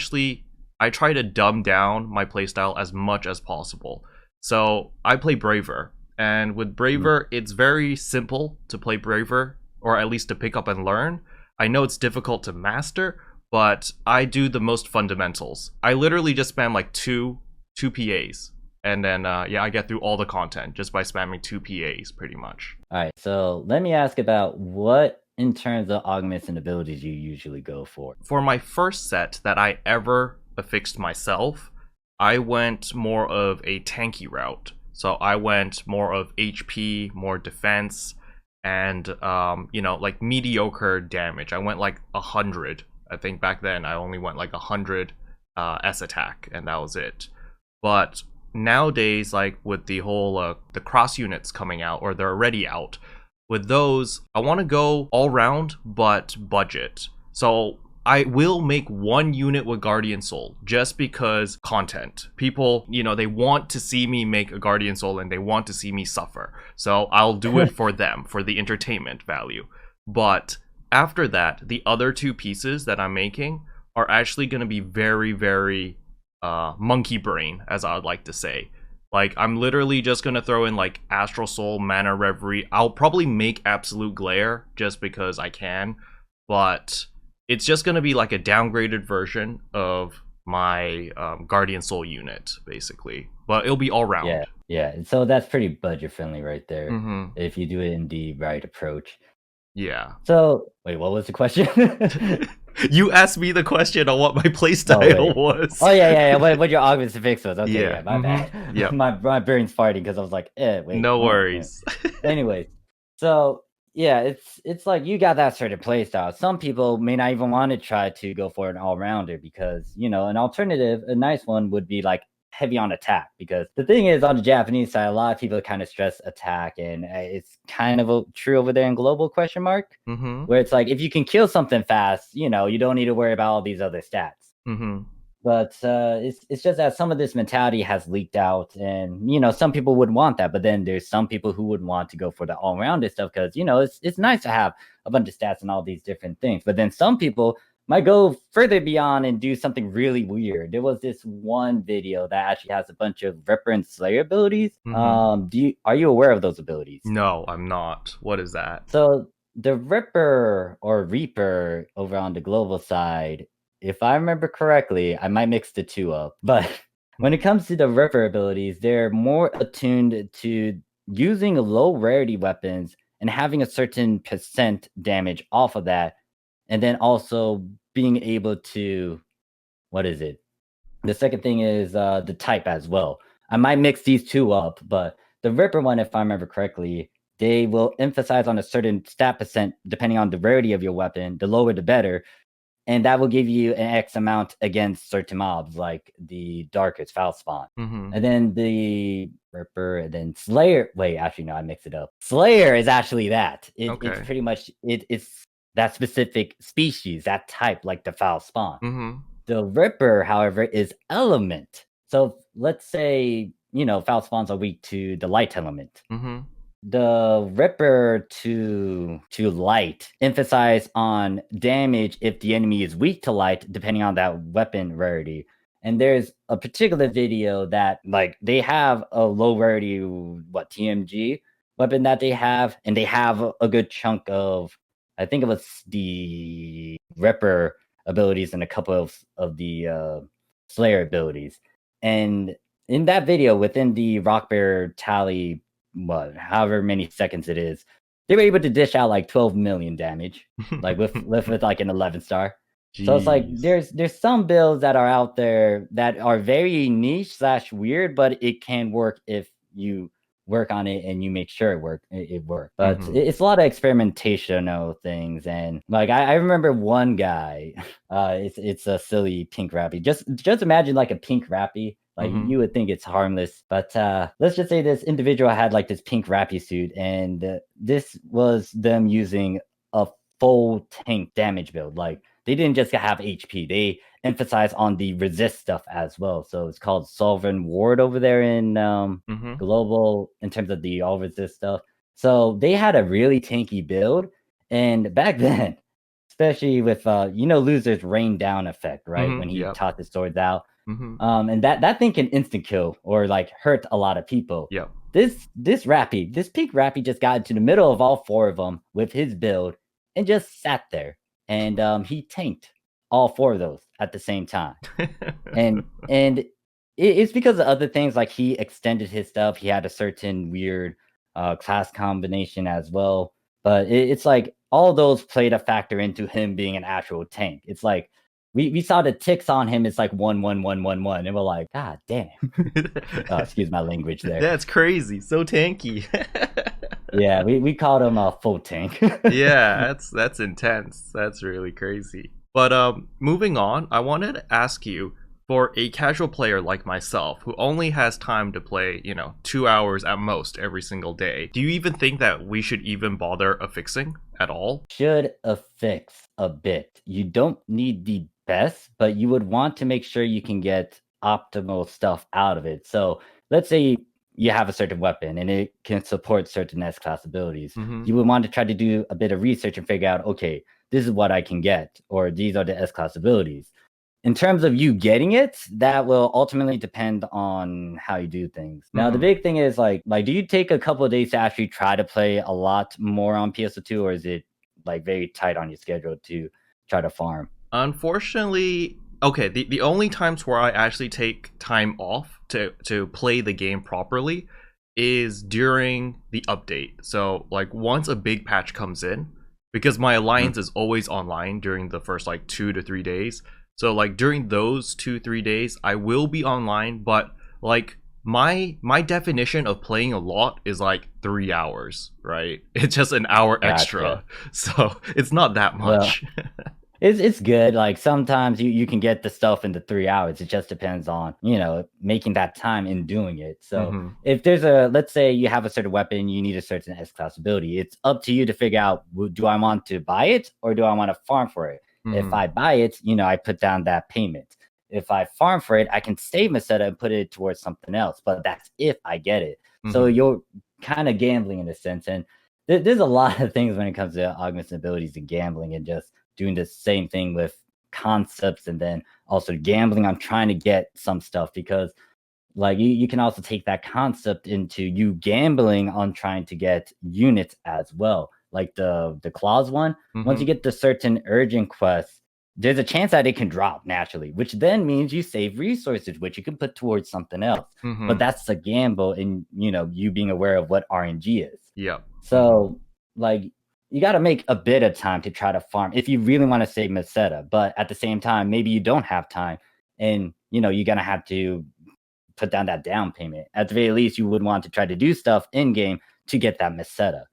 try to dumb down my playstyle as much as possible. So I play Braver. And with Braver, it's very simple to play Braver, or at least to pick up and learn. I know it's difficult to master, but I do the most fundamentals. I literally just spam like two PAs, and then I get through all the content just by spamming 2 PAs pretty much.
All right, so let me ask about what in terms of augments and abilities you usually go for.
For my first set that I ever affixed myself, I went more of a tanky route. So I went more of HP, more defense, and like mediocre damage. I went like 100. I think back then I only went like 100 S attack, and that was it. But nowadays, like with the whole the cross units coming out, or they're already out, with those, I want to go all round but budget. So I will make one unit with Guardian Soul just because content. People, they want to see me make a Guardian Soul and they want to see me suffer. So I'll do it for them, for the entertainment value. But after that, the other 2 pieces that I'm making are actually going to be very, very monkey brain, as I would like to say. Like, I'm literally just going to throw in like Astral Soul, Mana Reverie. I'll probably make Absolute Glare just because I can. But it's just going to be like a downgraded version of my Guardian Soul unit, basically. But it'll be all round.
Yeah. So that's pretty budget friendly right there, if you do it in the right approach.
Yeah.
So, wait, what was the question?
You asked me the question on what my playstyle was.
Oh, yeah. What your augments and fix was. Okay,
yeah,
my bad.
Yeah.
my brain's farting because I was like, wait.
No worries.
Anyways, so yeah, it's like you got that certain playstyle. Some people may not even want to try to go for an all-rounder because, an alternative, a nice one would be like heavy on attack, because the thing is, on the Japanese side, a lot of people kind of stress attack, and it's kind of true over there in global question mark, where it's like if you can kill something fast, you don't need to worry about all these other stats. But it's just that some of this mentality has leaked out, and some people would want that, but then there's some people who would want to go for the all-rounded stuff because it's nice to have a bunch of stats and all these different things. But then some people might go further beyond and do something really weird. There was this one video that actually has a bunch of Ripper and Slayer abilities. Are you aware of those abilities?
No, I'm not. What is that?
So the Ripper or Reaper over on the global side, if I remember correctly, I might mix the two up, but when it comes to the Ripper abilities, they're more attuned to using low rarity weapons and having a certain percent damage off of that, and then also being able to, what is it? The second thing is the type as well. I might mix these two up, but the Ripper one, if I remember correctly, they will emphasize on a certain stat percent depending on the rarity of your weapon. The lower, the better. And that will give you an X amount against certain mobs, like the Darkest Foul Spawn. And then the Ripper, and then Slayer. Wait, actually, no, I mixed it up. Slayer is actually that. It's pretty much, it's that specific species, that type, like the Foul Spawn. The Ripper, however, is element. So let's say, Foul Spawns are weak to the light element. The Ripper to light emphasize on damage if the enemy is weak to light, depending on that weapon rarity. And there's a particular video that, like, they have a low rarity, TMG weapon that they have, and they have a good chunk of, I think it was the Ripper abilities and a couple of the Slayer abilities. And in that video, within the Rock Bear tally, however many seconds it is, they were able to dish out like 12 million damage, like with like an 11 star. Jeez. So it's like there's some builds that are out there that are very niche / weird, but it can work if you work on it and you make sure it works. But it's a lot of experimentational things. And like I remember one guy, it's a silly pink rappy. Just imagine like a pink rappy. Like you would think it's harmless, but let's just say this individual had like this pink rappy suit, and this was them using a full tank damage build. Like they didn't just have HP; they emphasize on the resist stuff as well. So it's called Sovereign Ward over there in global in terms of the all resist stuff. So they had a really tanky build, and back then, especially with Loser's rain down effect, right? When he taught the swords out. And that thing can instant kill or like hurt a lot of people. This pink rappy just got into the middle of all four of them with his build and just sat there, and he tanked all four of those at the same time. and it's because of other things, like he extended his stuff. He had a certain weird class combination as well, but it's like all those played a factor into him being an actual tank. It's like we saw the ticks on him. It's like 1 1 1 1 1, and we're like, God damn. Excuse my language there.
That's crazy. So tanky.
Yeah, we called him a full tank.
Yeah, that's intense. That's really crazy. But moving on, I wanted to ask you, for a casual player like myself who only has time to play, 2 hours at most every single day, do you even think that we should even bother affixing at all?
Should affix a bit. You don't need the best, but you would want to make sure you can get optimal stuff out of it. So let's say you have a certain weapon and it can support certain S-class abilities. You would want to try to do a bit of research and figure out, okay, this is what I can get, or these are the S-class abilities. In terms of you getting it, that will ultimately depend on how you do things. Now, the big thing is like, do you take a couple of days to actually try to play a lot more on PSO2, or is it like very tight on your schedule to try to farm?
Unfortunately, okay, the only times where I actually take time off to play the game properly is during the update. So like once a big patch comes in, because my alliance is always online during the first like 2 to 3 days. So like during those 2-3 days, I will be online, but like my definition of playing a lot is like 3 hours, right? It's just an hour extra, so it's not that much.
Well, it's good. Like sometimes you can get the stuff in the 3 hours. It just depends on making that time in doing it. So if there's let's say you have a certain weapon, you need a certain S-class ability. It's up to you to figure out, do I want to buy it or do I want to farm for it? If I buy it, I put down that payment. if I farm for it, I can save Meseta and put it towards something else. But that's if I get it. So you're kind of gambling in a sense. And there's a lot of things when it comes to augments and abilities and gambling and just doing the same thing with concepts, and then also gambling on trying to get some stuff, because like you can also take that concept into you gambling on trying to get units as well. Like the clause one, once you get the certain urgent quests, there's a chance that it can drop naturally, which then means you save resources, which you can put towards something else. But that's a gamble in, you being aware of what RNG is.
Yeah.
So like you got to make a bit of time to try to farm if you really want to save Meseta. But at the same time, maybe you don't have time, and you're gonna have to put down that down payment. At the very least, you would want to try to do stuff in game to get that Meseta.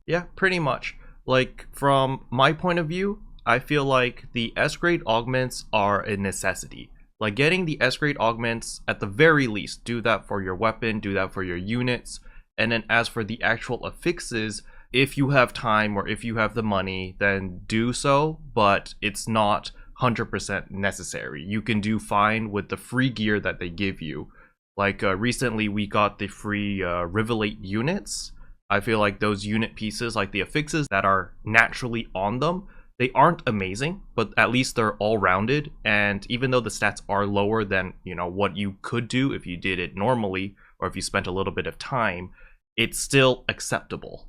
Yeah, pretty much. Like, from my point of view, I feel like the S grade augments are a necessity. Like, getting the S grade augments, at the very least, do that for your weapon, do that for your units. And then as for the actual affixes, if you have time or if you have the money, then do so, but it's not 100% necessary. You can do fine with the free gear that they give you. Like, recently we got the free Rivalate units. I feel like those unit pieces, like the affixes that are naturally on them, they aren't amazing, but at least they're all rounded. And even though the stats are lower than, what you could do if you did it normally, or if you spent a little bit of time, it's still acceptable.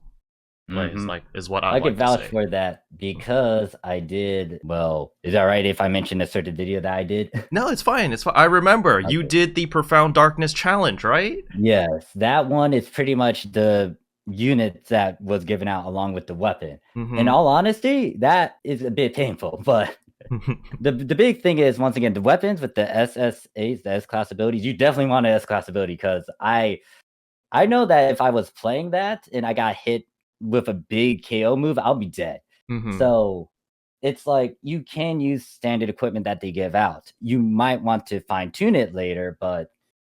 Right, is what I
could
like
vouch
to say.
for that, because I did. Well, is that right if I mention a certain video that I did?
No, it's fine. It's fine. I remember you did the Profound Darkness challenge, right?
Yes, that one is pretty much the unit that was given out along with the weapon. In all honesty, that is a bit painful, but the big thing is, once again, the weapons with the SSAs, the S-class abilities, you definitely want an S-class ability, because I know that if I was playing that and I got hit with a big KO move, I'll be dead. So it's like you can use standard equipment that they give out. You might want to fine tune it later, but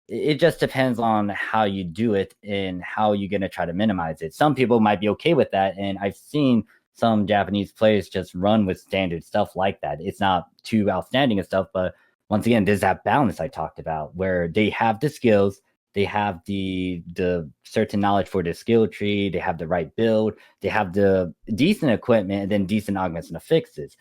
it just depends on how you do it and how you're going to try to minimize it. Some people might be okay with that, and I've seen some Japanese players just run with standard stuff like that. It's not too outstanding and stuff, but once again, there's that balance I talked about where they have the skills, they have the certain knowledge for the skill tree, they have the right build, they have the decent equipment, and then decent augments and affixes.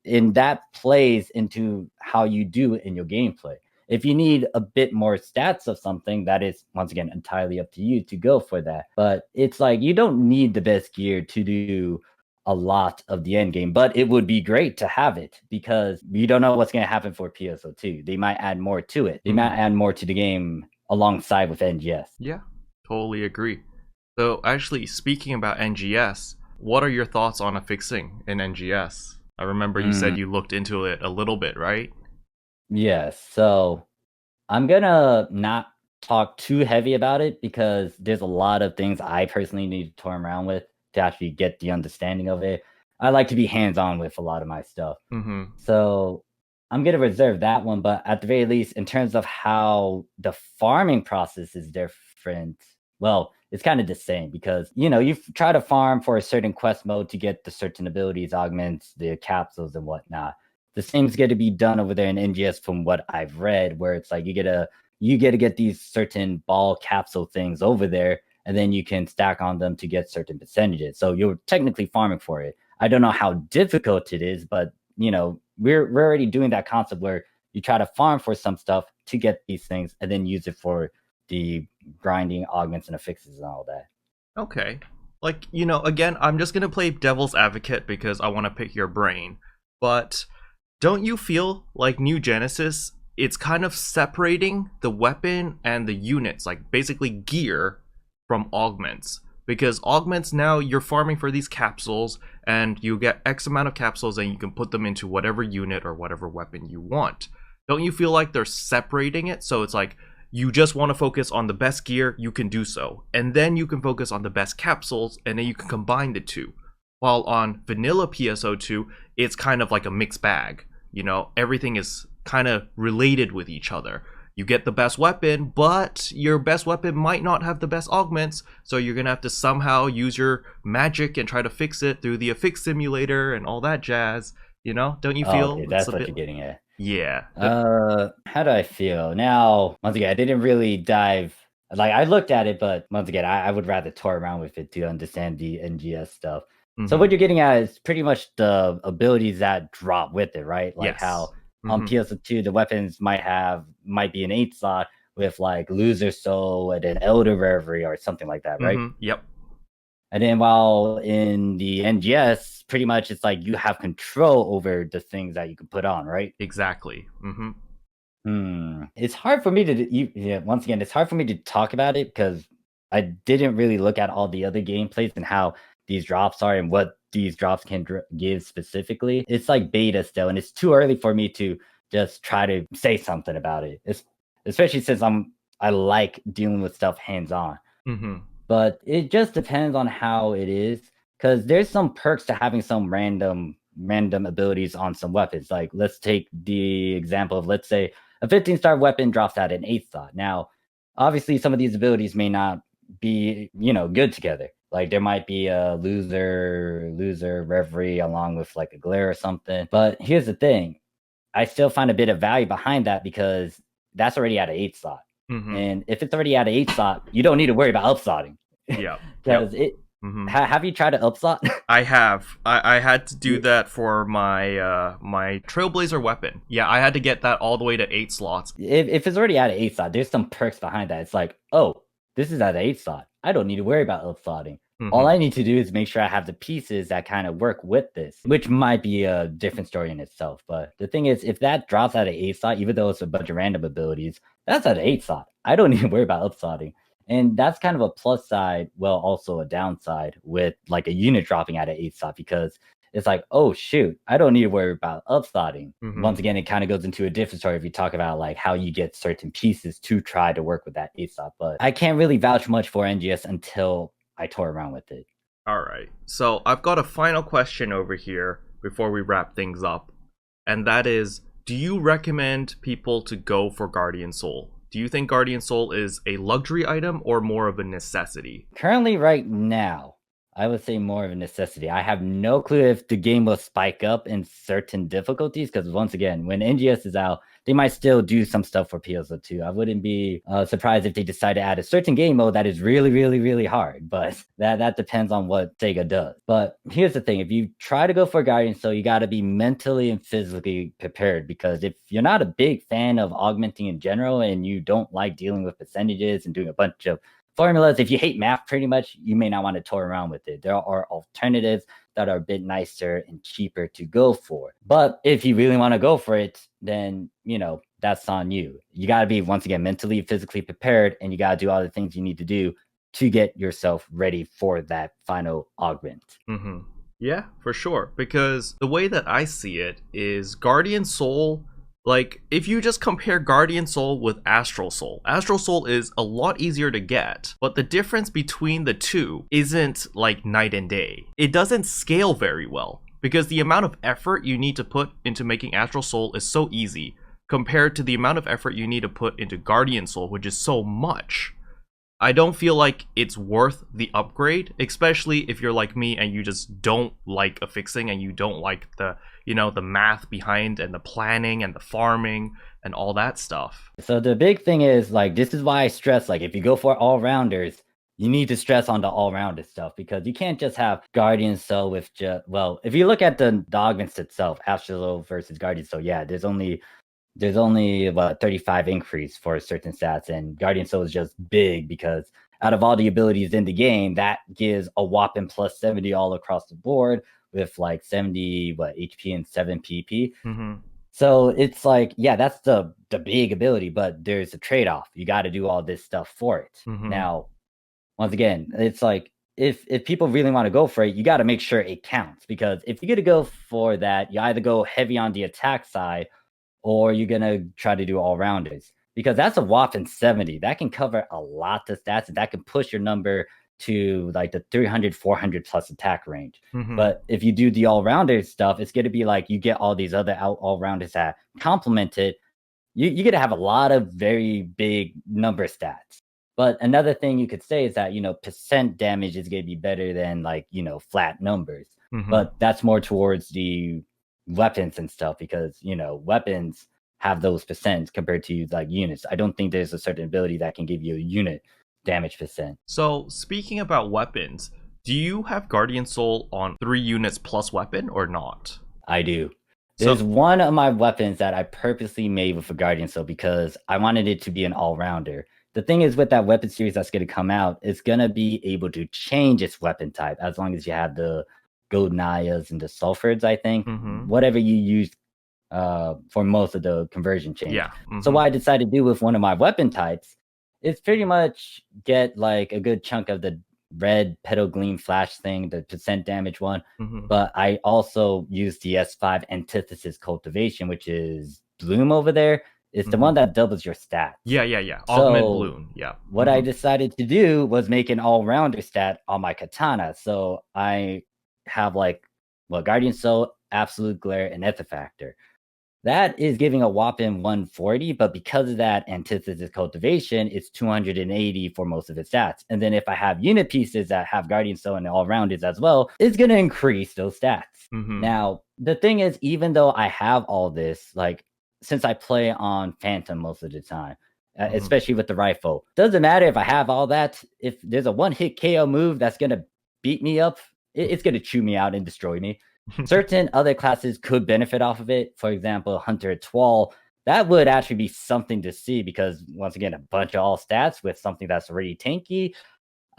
And that plays into how you do in your gameplay. If you need a bit more stats of something, that is, once again, entirely up to you to go for that. But it's like, you don't need the best gear to do a lot of the end game, but it would be great to have it, because you don't know what's going to happen for PSO2. They might add more to it. They might add more to the game alongside with NGS.
Yeah, totally agree. So actually, speaking about NGS, what are your thoughts on affixing in NGS? I remember you said you looked into it a little bit, right?
Yes. So I'm gonna not talk too heavy about it, because there's a lot of things I personally need to toy around with to actually get the understanding of it. I like to be hands-on with a lot of my stuff. So I'm going to reserve that one. But at the very least, in terms of how the farming process is different, well, it's kind of the same, because, you try to farm for a certain quest mode to get the certain abilities, augments, the capsules and whatnot. The same is going to be done over there in NGS from what I've read, where it's like you get to get these certain ball capsule things over there, and then you can stack on them to get certain percentages. So you're technically farming for it. I don't know how difficult it is, but we're already doing that concept where you try to farm for some stuff to get these things, and then use it for the grinding, augments, and affixes and all that.
Okay. Like, again, I'm just gonna play devil's advocate because I want to pick your brain. But don't you feel like New Genesis, it's kind of separating the weapon and the units, like basically gear, from augments? Because augments, now you're farming for these capsules, and you get X amount of capsules, and you can put them into whatever unit or whatever weapon you want. Don't you feel like they're separating it? So it's like, you just want to focus on the best gear, you can do so. And then you can focus on the best capsules, and then you can combine the two. While on vanilla PSO2, it's kind of like a mixed bag. Everything is kind of related with each other. You get the best weapon, but your best weapon might not have the best augments, so you're gonna have to somehow use your magic and try to fix it through the affix simulator and all that jazz. Don't you feel
okay, that's what you're getting at?
Yeah.
How do I feel? Now, once again, I didn't really dive. Like, I looked at it, but once again, I would rather toy around with it to understand the NGS stuff. So
Mhm.
what you're getting at is pretty much the abilities that drop with it, right? Like
Yes.
how on
Mhm.
PSO2 the weapons might be an 8 slot with like loser soul and an elder reverie or something like that, right?
Mhm. Yep.
And then while in the NGS, pretty much it's like you have control over the things that you can put on, right?
Exactly. Mhm.
It's hard for me to yeah, once again, it's hard for me to talk about it because I didn't really look at all the other gameplays and how these drops are and what these drops can give specifically. It's like beta still, and it's too early for me to just try to say something about it. It's especially since I like dealing with stuff hands on.
Mhm.
But it just depends on how it is, because there's some perks to having some random abilities on some weapons. Like let's take the example of, let's say a 15-star weapon drops out an 8th slot. Now, obviously some of these abilities may not be, good together. Like there might be a loser reverie along with like a glare or something. But here's the thing. I still find a bit of value behind that because that's already at an 8 slot.
Mhm.
And if it's already at an 8 slot, you don't need to worry about upslotting.
Yep. Yep.
Because it
Mhm.
have you tried to upslot?
I have. I had to do that for my Trailblazer weapon. Yeah, I had to get that all the way to 8 slots.
If it's already at an 8 slot, there's some perks behind that. It's like, oh, this is at an 8 slot. I don't need to worry about upslotting. All
Mhm.
I need to do is make sure I have the pieces that kind of work with this, which might be a different story in itself. But the thing is, if that drops at an 8 slot, even though it's a bunch of random abilities, that's at an 8 slot. I don't need to worry about upslotting. And that's kind of a plus side, well, also a downside with like a unit dropping at an 8 slot, because it's like, oh shoot, I don't need to worry about upslotting.
Mhm.
Once again, it kind of goes into a different story if you talk about like how you get certain pieces to try to work with that 8 slot. But I can't really vouch much for NGS until I toy around with it.
All right. So, I've got a final question over here before we wrap things up. And that is, do you recommend people to go for Guardian Soul? Do you think Guardian Soul is a luxury item or more of a necessity?
Currently, right now, I would say more of a necessity. I have no clue if the game will spike up in certain difficulties because, once again, when NGS is out, they might still do some stuff for PSO2. I wouldn't be surprised if they decide to add a certain game mode that is really, really, really hard, but that depends on what Sega does. But here's the thing: if you try to go for Guardian Soul, you got to be mentally and physically prepared, because if you're not a big fan of augmenting in general and you don't like dealing with percentages and doing a bunch of formulas, if you hate math pretty much, you may not want to toy around with it. There are alternatives that are a bit nicer and cheaper to go for. But if you really want to go for it, then that's on you. You got to be, once again, mentally, physically prepared, and you got to do all the things you need to do to get yourself ready for that final augment.
Mm-hmm. Yeah, for sure. Because the way that I see it is Guardian Soul, like, if you just compare Guardian Soul with Astral Soul is a lot easier to get, but the difference between the two isn't like night and day. It doesn't scale very well, because the amount of effort you need to put into making Astral Soul is so easy, compared to the amount of effort you need to put into Guardian Soul, which is so much. I don't feel like it's worth the upgrade, especially if you're like me and you just don't like affixing and you don't like the math behind and the planning and the farming and all that stuff.
So the big thing is, like, this is why I stress, like, if you go for all rounders, you need to stress on the all rounded stuff, because you can't just have Guardian Soul with just, well, if you look at the augments itself, Astral versus Guardian Soul, yeah, there's only what 35 increase for certain stats, and Guardian Soul is just big because out of all the abilities in the game, that gives a whopping plus 70 all across the board with like 70 HP and 7 PP.
Mm-hmm.
So it's like, yeah, that's the big ability, but there's a trade-off. You got to do all this stuff for it.
Mm-hmm.
Now, once again, it's like, if people really want to go for it, you got to make sure it counts, because if you're going to go for that, you either go heavy on the attack side or you're going to try to do all rounders, because that's a whopping 70. That can cover a lot of stats, and that can push your number to like the 300, 400 plus attack range.
Mm-hmm.
But if you do the all rounder stuff, it's going to be like you get all these other all rounders that complement it. You're going to have a lot of very big number stats. But another thing you could say is that, percent damage is going to be better than like, flat numbers.
Mm-hmm.
But that's more towards the weapons and stuff, because weapons have those percents compared to like units. I don't think there's a certain ability that can give you a unit damage percent.
So, speaking about weapons, do you have Guardian Soul on 3 units plus weapon or not?
I do.
So,
There's one of my weapons that I purposely made with a Guardian Soul because I wanted it to be an all-rounder. The thing is, with that weapon series that's going to come out, it's going to be able to change its weapon type as long as you have the golden ayas and the sulfurs, I think. Whatever you use for most of the conversion change.
yeah.
So what I decided to do with one of my weapon types is pretty much get like a good chunk of the red petal gleam flash thing, the percent damage one. But I also use the S5 antithesis cultivation, which is bloom over there. It's the one that doubles your stats.
Yeah. Augment bloom. Yeah.
What I decided to do was make an all-rounder stat on my katana. So I have Guardian Soul, Absolute Glare, and Ethifactor. That is giving a whopping 140, but because of that antithesis cultivation, it's 280 for most of its stats. And then if I have unit pieces that have Guardian Soul and all-rounders as well, it's going to increase those stats. Now, the thing is, even though I have all this, like, since I play on Phantom most of the time, especially with the rifle, doesn't matter if I have all that. If there's a one-hit KO move that's going to beat me up, it's going to chew me out and destroy me. Certain other classes could benefit off of it. For example, Hunter Twal, that would actually be something to see because, once again, a bunch of all stats with something that's already tanky.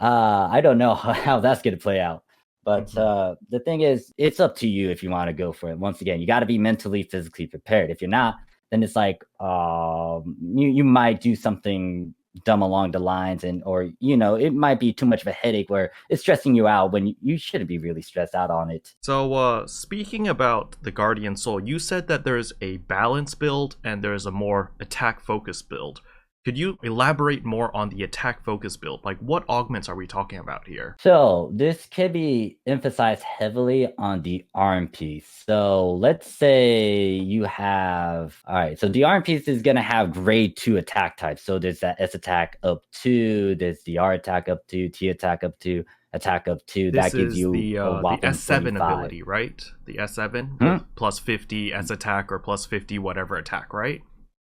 I don't know how that's going to play out. But the thing is, it's up to you if you want to go for it. Once again, you got to be mentally, physically prepared. If you're not, then it's like you might do something dumb along the lines, or it might be too much of a headache where it's stressing you out when you shouldn't be really stressed out on it.
So speaking about the Guardian Soul, you said that there's a balance build and there's a more attack focused build. Could you elaborate more on the attack focus build? Like, what augments are we talking about here?
So this can be emphasized heavily on the arm piece. So let's say you have, all right, so the arm piece is going to have grade 2 attack types. So there's that S attack up 2, there's the R attack up 2, T attack up 2, attack up 2.
This
that gives you
the S7
45.
ability, right? The S7 plus 50 S attack or plus 50 whatever attack, right?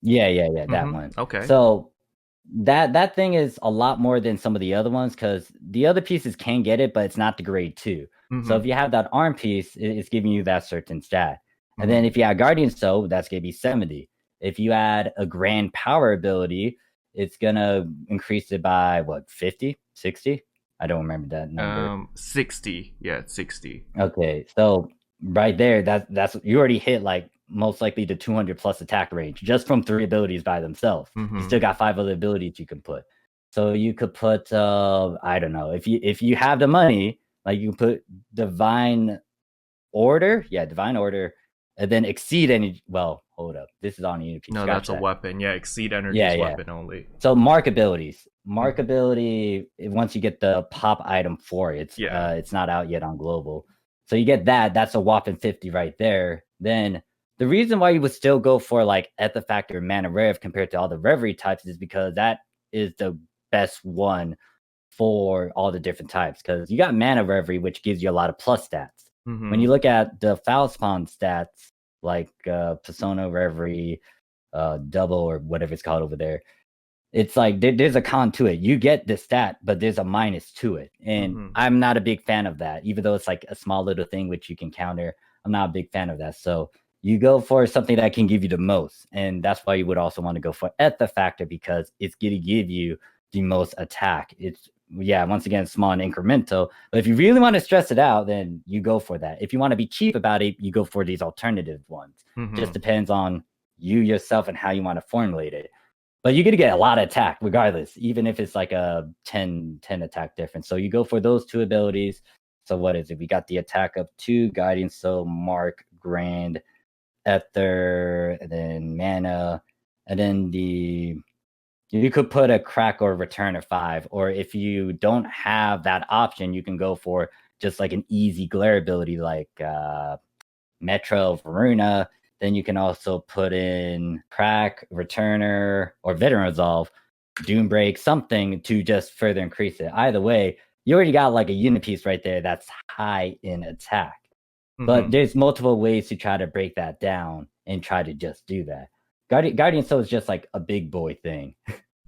Yeah, that one.
Okay.
So that thing is a lot more than some of the other ones because the other pieces can get it, but it's not the grade 2. So if you have that arm piece, it's giving you that certain stat. And then if you add Guardian Soul, that's going to be 70. If you add a Grand Power ability, it's going to increase it by, 50? 60? I don't remember that number.
60. Yeah, 60.
Okay, so right there, that's you already hit most likely the 200 plus attack range just from 3 abilities by themselves. You still got 5 other abilities you can put. So you could put I don't know, if you have the money, you can put Divine Order, and then Exceed Energy. Well, hold up, this is on Unity.
No, that's a weapon. Yeah, Exceed Energy is weapon only.
So mark abilities. Mark ability, once you get the pop item for it, it's not out yet on global. So you get that's a whopping 50 right there. Then the reason why you would still go for Ethifactor and Mana Rev compared to all the Reverie types is because that is the best one for all the different types. Because you got Mana Reverie, which gives you a lot of plus stats. When you look at the Foul Spawn stats, Persona Reverie, Double, or whatever it's called over there, it's there's a con to it. You get the stat, but there's a minus to it. And I'm not a big fan of that. Even though it's a small little thing which you can counter, I'm not a big fan of that. So you go for something that can give you the most. And that's why you would also want to go for Ethifactor, because it's going to give you the most attack. It's, once again, small and incremental. But if you really want to stress it out, then you go for that. If you want to be cheap about it, you go for these alternative ones. Just depends on you yourself and how you want to formulate it. But you're going to get a lot of attack regardless, even if it's a 10 attack difference. So you go for those 2 abilities. So what is it? We got the attack up 2, Guardian Soul, Mark, Grand, Ether, and then Mana, and then you could put a Crack or Returner 5, or if you don't have that option, you can go for just an easy glare ability Metro Varuna. Then you can also put in Crack, Returner, or Veteran Resolve, Doom Break, something to just further increase it. Either way, you already got a unit piece right there that's high in attack. But there's multiple ways to try to break that down and try to just do that. Guardian Soul is just like a big boy thing.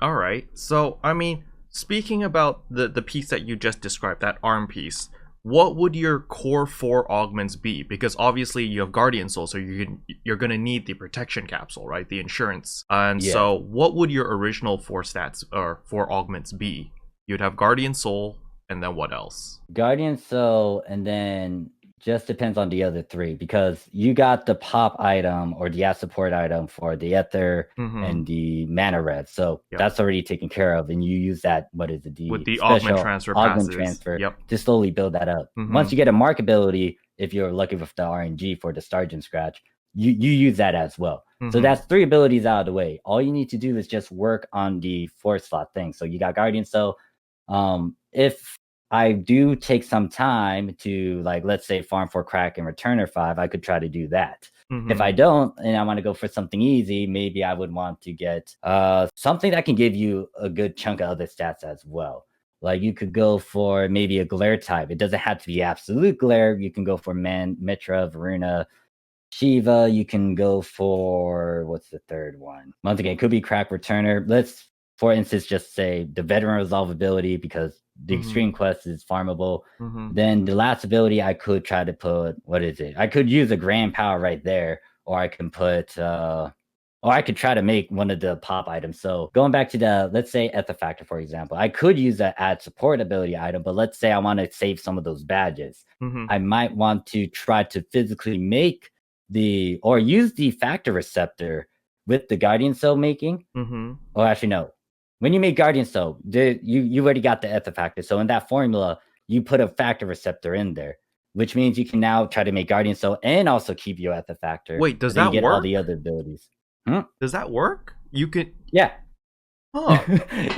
All right. So, I mean, speaking about the piece that you just described, that arm piece, what would your core 4 augments be? Because obviously you have Guardian Soul, so you're gonna need the protection capsule, right? The insurance. And so, what would your original 4 stats or 4 augments be? You'd have Guardian Soul, and then what else?
Guardian Soul, and then just depends on the other 3, because you got the pop item or the support item for the Ether and the Mana Rev. So that's already taken care of, and you use that, what is it?
With the
special
augment
transfer to slowly build that up. Once you get a markability, if you're lucky with the RNG for the Start and Scratch, you use that as well. So that's 3 abilities out of the way. All you need to do is just work on the 4 slot thing. So you got Guardian Soul. If I do take some time to, like, let's say farm for Crack and Returner 5, I could try to do that. If I don't, and I want to go for something easy, maybe I would want to get something that can give you a good chunk of other stats as well. Like, you could go for maybe a glare type. It doesn't have to be absolute glare. You can go for Mitra, Varuna, Shiva. You can go for, what's the third one? Once again, it could be Crack Returner. Let's, for instance, just say the Veteran Resolve ability, because the Extreme Quest is farmable. Then the last ability, I could try to put, what is it? I could use a Grand Power right there, or I can put, or I could try to make one of the pop items. So going back to the, let's say Ether Factor, for example, I could use that add support ability item, but let's say I want to save some of those badges. I might want to try to physically make or use the Factor Receptor with the Guardian Soul making. Oh, actually, no. When you make Guardian Soul, you already got the Ether Factor. So in that formula, you put a Factor Receptor in there, which means you can now try to make Guardian Soul and also keep your Ether Factor.
Wait, does that
get
work?
All the other abilities.
Does that work? You could.
Yeah.
Huh.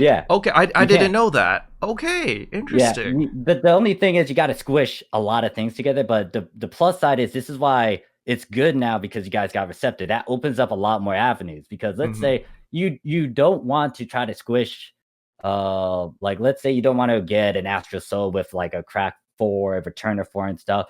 Yeah.
Okay, I didn't know that. Okay, interesting.
Yeah, but the only thing is you got to squish a lot of things together. But the plus side is this is why it's good now, because you guys got Receptor. That opens up a lot more avenues. Because let's say you don't want to try to squish, like, let's say you don't want to get an Astro Soul with like a Crack 4, a Returner 4 and stuff.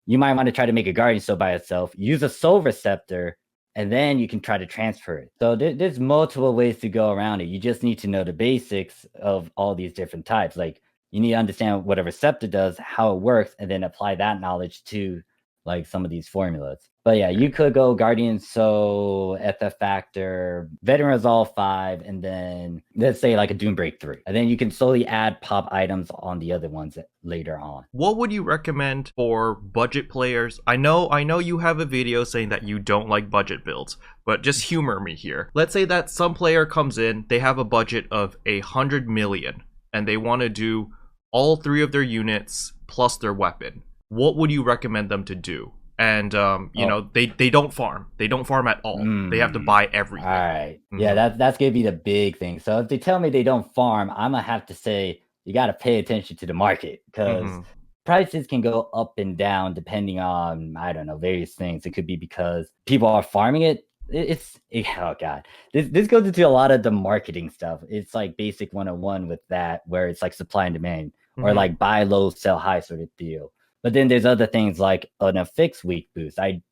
You might want to try to make a Guardian Soul by itself, use a Soul Receptor, and then you can try to transfer it. So there's multiple ways to go around it. You just need to know the basics of all these different types. Like, you need to understand what a receptor does, how it works, and then apply that knowledge to like some of these formulas. But yeah, you could go Guardian Soul, Ether Factor, Veteran Resolve 5, and then let's say like a Doombreak 3. And then you can slowly add pop items on the other ones later on.
What would you recommend for budget players? I know you have a video saying that you don't like budget builds, but just humor me here. Let's say that some player comes in, they have a budget of 100 million, and they want to do all 3 of their units plus their weapon. What would you recommend them to do? And you know, they don't farm. They don't farm at all. They have to buy everything.
All right. Yeah, that's gonna be the big thing. So if they tell me they don't farm, I'm gonna have to say you gotta pay attention to the market, because prices can go up and down depending on, I don't know, various things. It could be because people are farming it. Oh god, this goes into a lot of the marketing stuff. It's like basic 101 with that, where it's like supply and demand, or like buy low, sell high sort of deal. But then there's other things like an affix week boost. I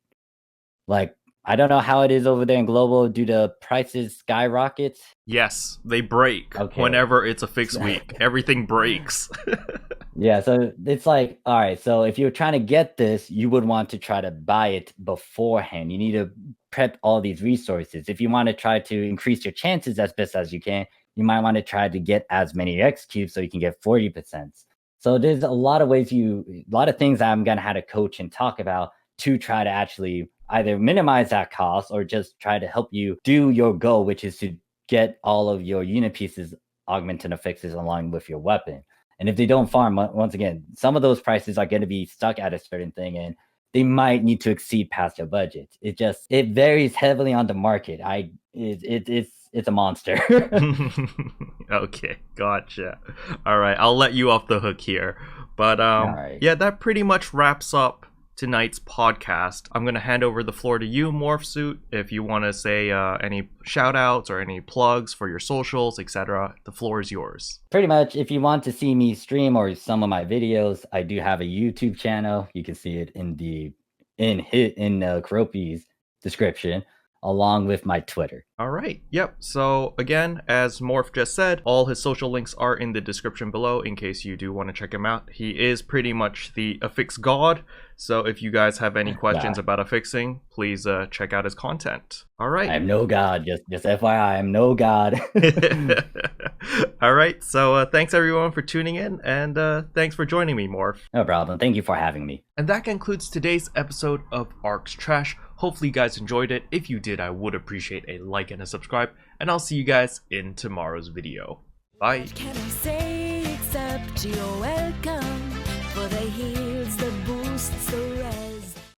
don't know how it is over there in global. Do the prices skyrocket?
Yes, they break whenever it's a fixed week. Everything breaks.
Yeah, so it's like, all right, so if you're trying to get this, you would want to try to buy it beforehand. You need to prep all these resources. If you want to try to increase your chances as best as you can, you might want to try to get as many X cubes so you can get 40%. So there's a lot of ways a lot of things I'm going to have to coach and talk about to try to actually either minimize that cost or just try to help you do your goal, which is to get all of your unit pieces augmented affixes along with your weapon. And if they don't farm, once again, some of those prices are going to be stuck at a certain thing, and they might need to exceed past your budget. It varies heavily on the market. It's a monster.
Okay, gotcha. All right, I'll let you off the hook here. But yeah, that pretty much wraps up tonight's podcast. I'm going to hand over the floor to you, Morphsuit, if you want to say any shout outs or any plugs for your socials, etc. The floor is yours.
Pretty much, if you want to see me stream or some of my videos, I do have a YouTube channel. You can see it in the in Keroppi's description, along with my Twitter.
All right. Yep. So again, as Morph just said, all his social links are in the description below in case you do want to check him out. He is pretty much the affix god. So if you guys have any questions about affixing, please check out his content. All right.
I am no god. Just FYI, I'm no god.
All right. So thanks everyone for tuning in, and thanks for joining me, Morph.
No problem. Thank you for having me.
And that concludes today's episode of Arks Trash. Hopefully you guys enjoyed it. If you did, I would appreciate a like and a subscribe, and I'll see you guys in tomorrow's video. Bye.
What can I say except you're welcome?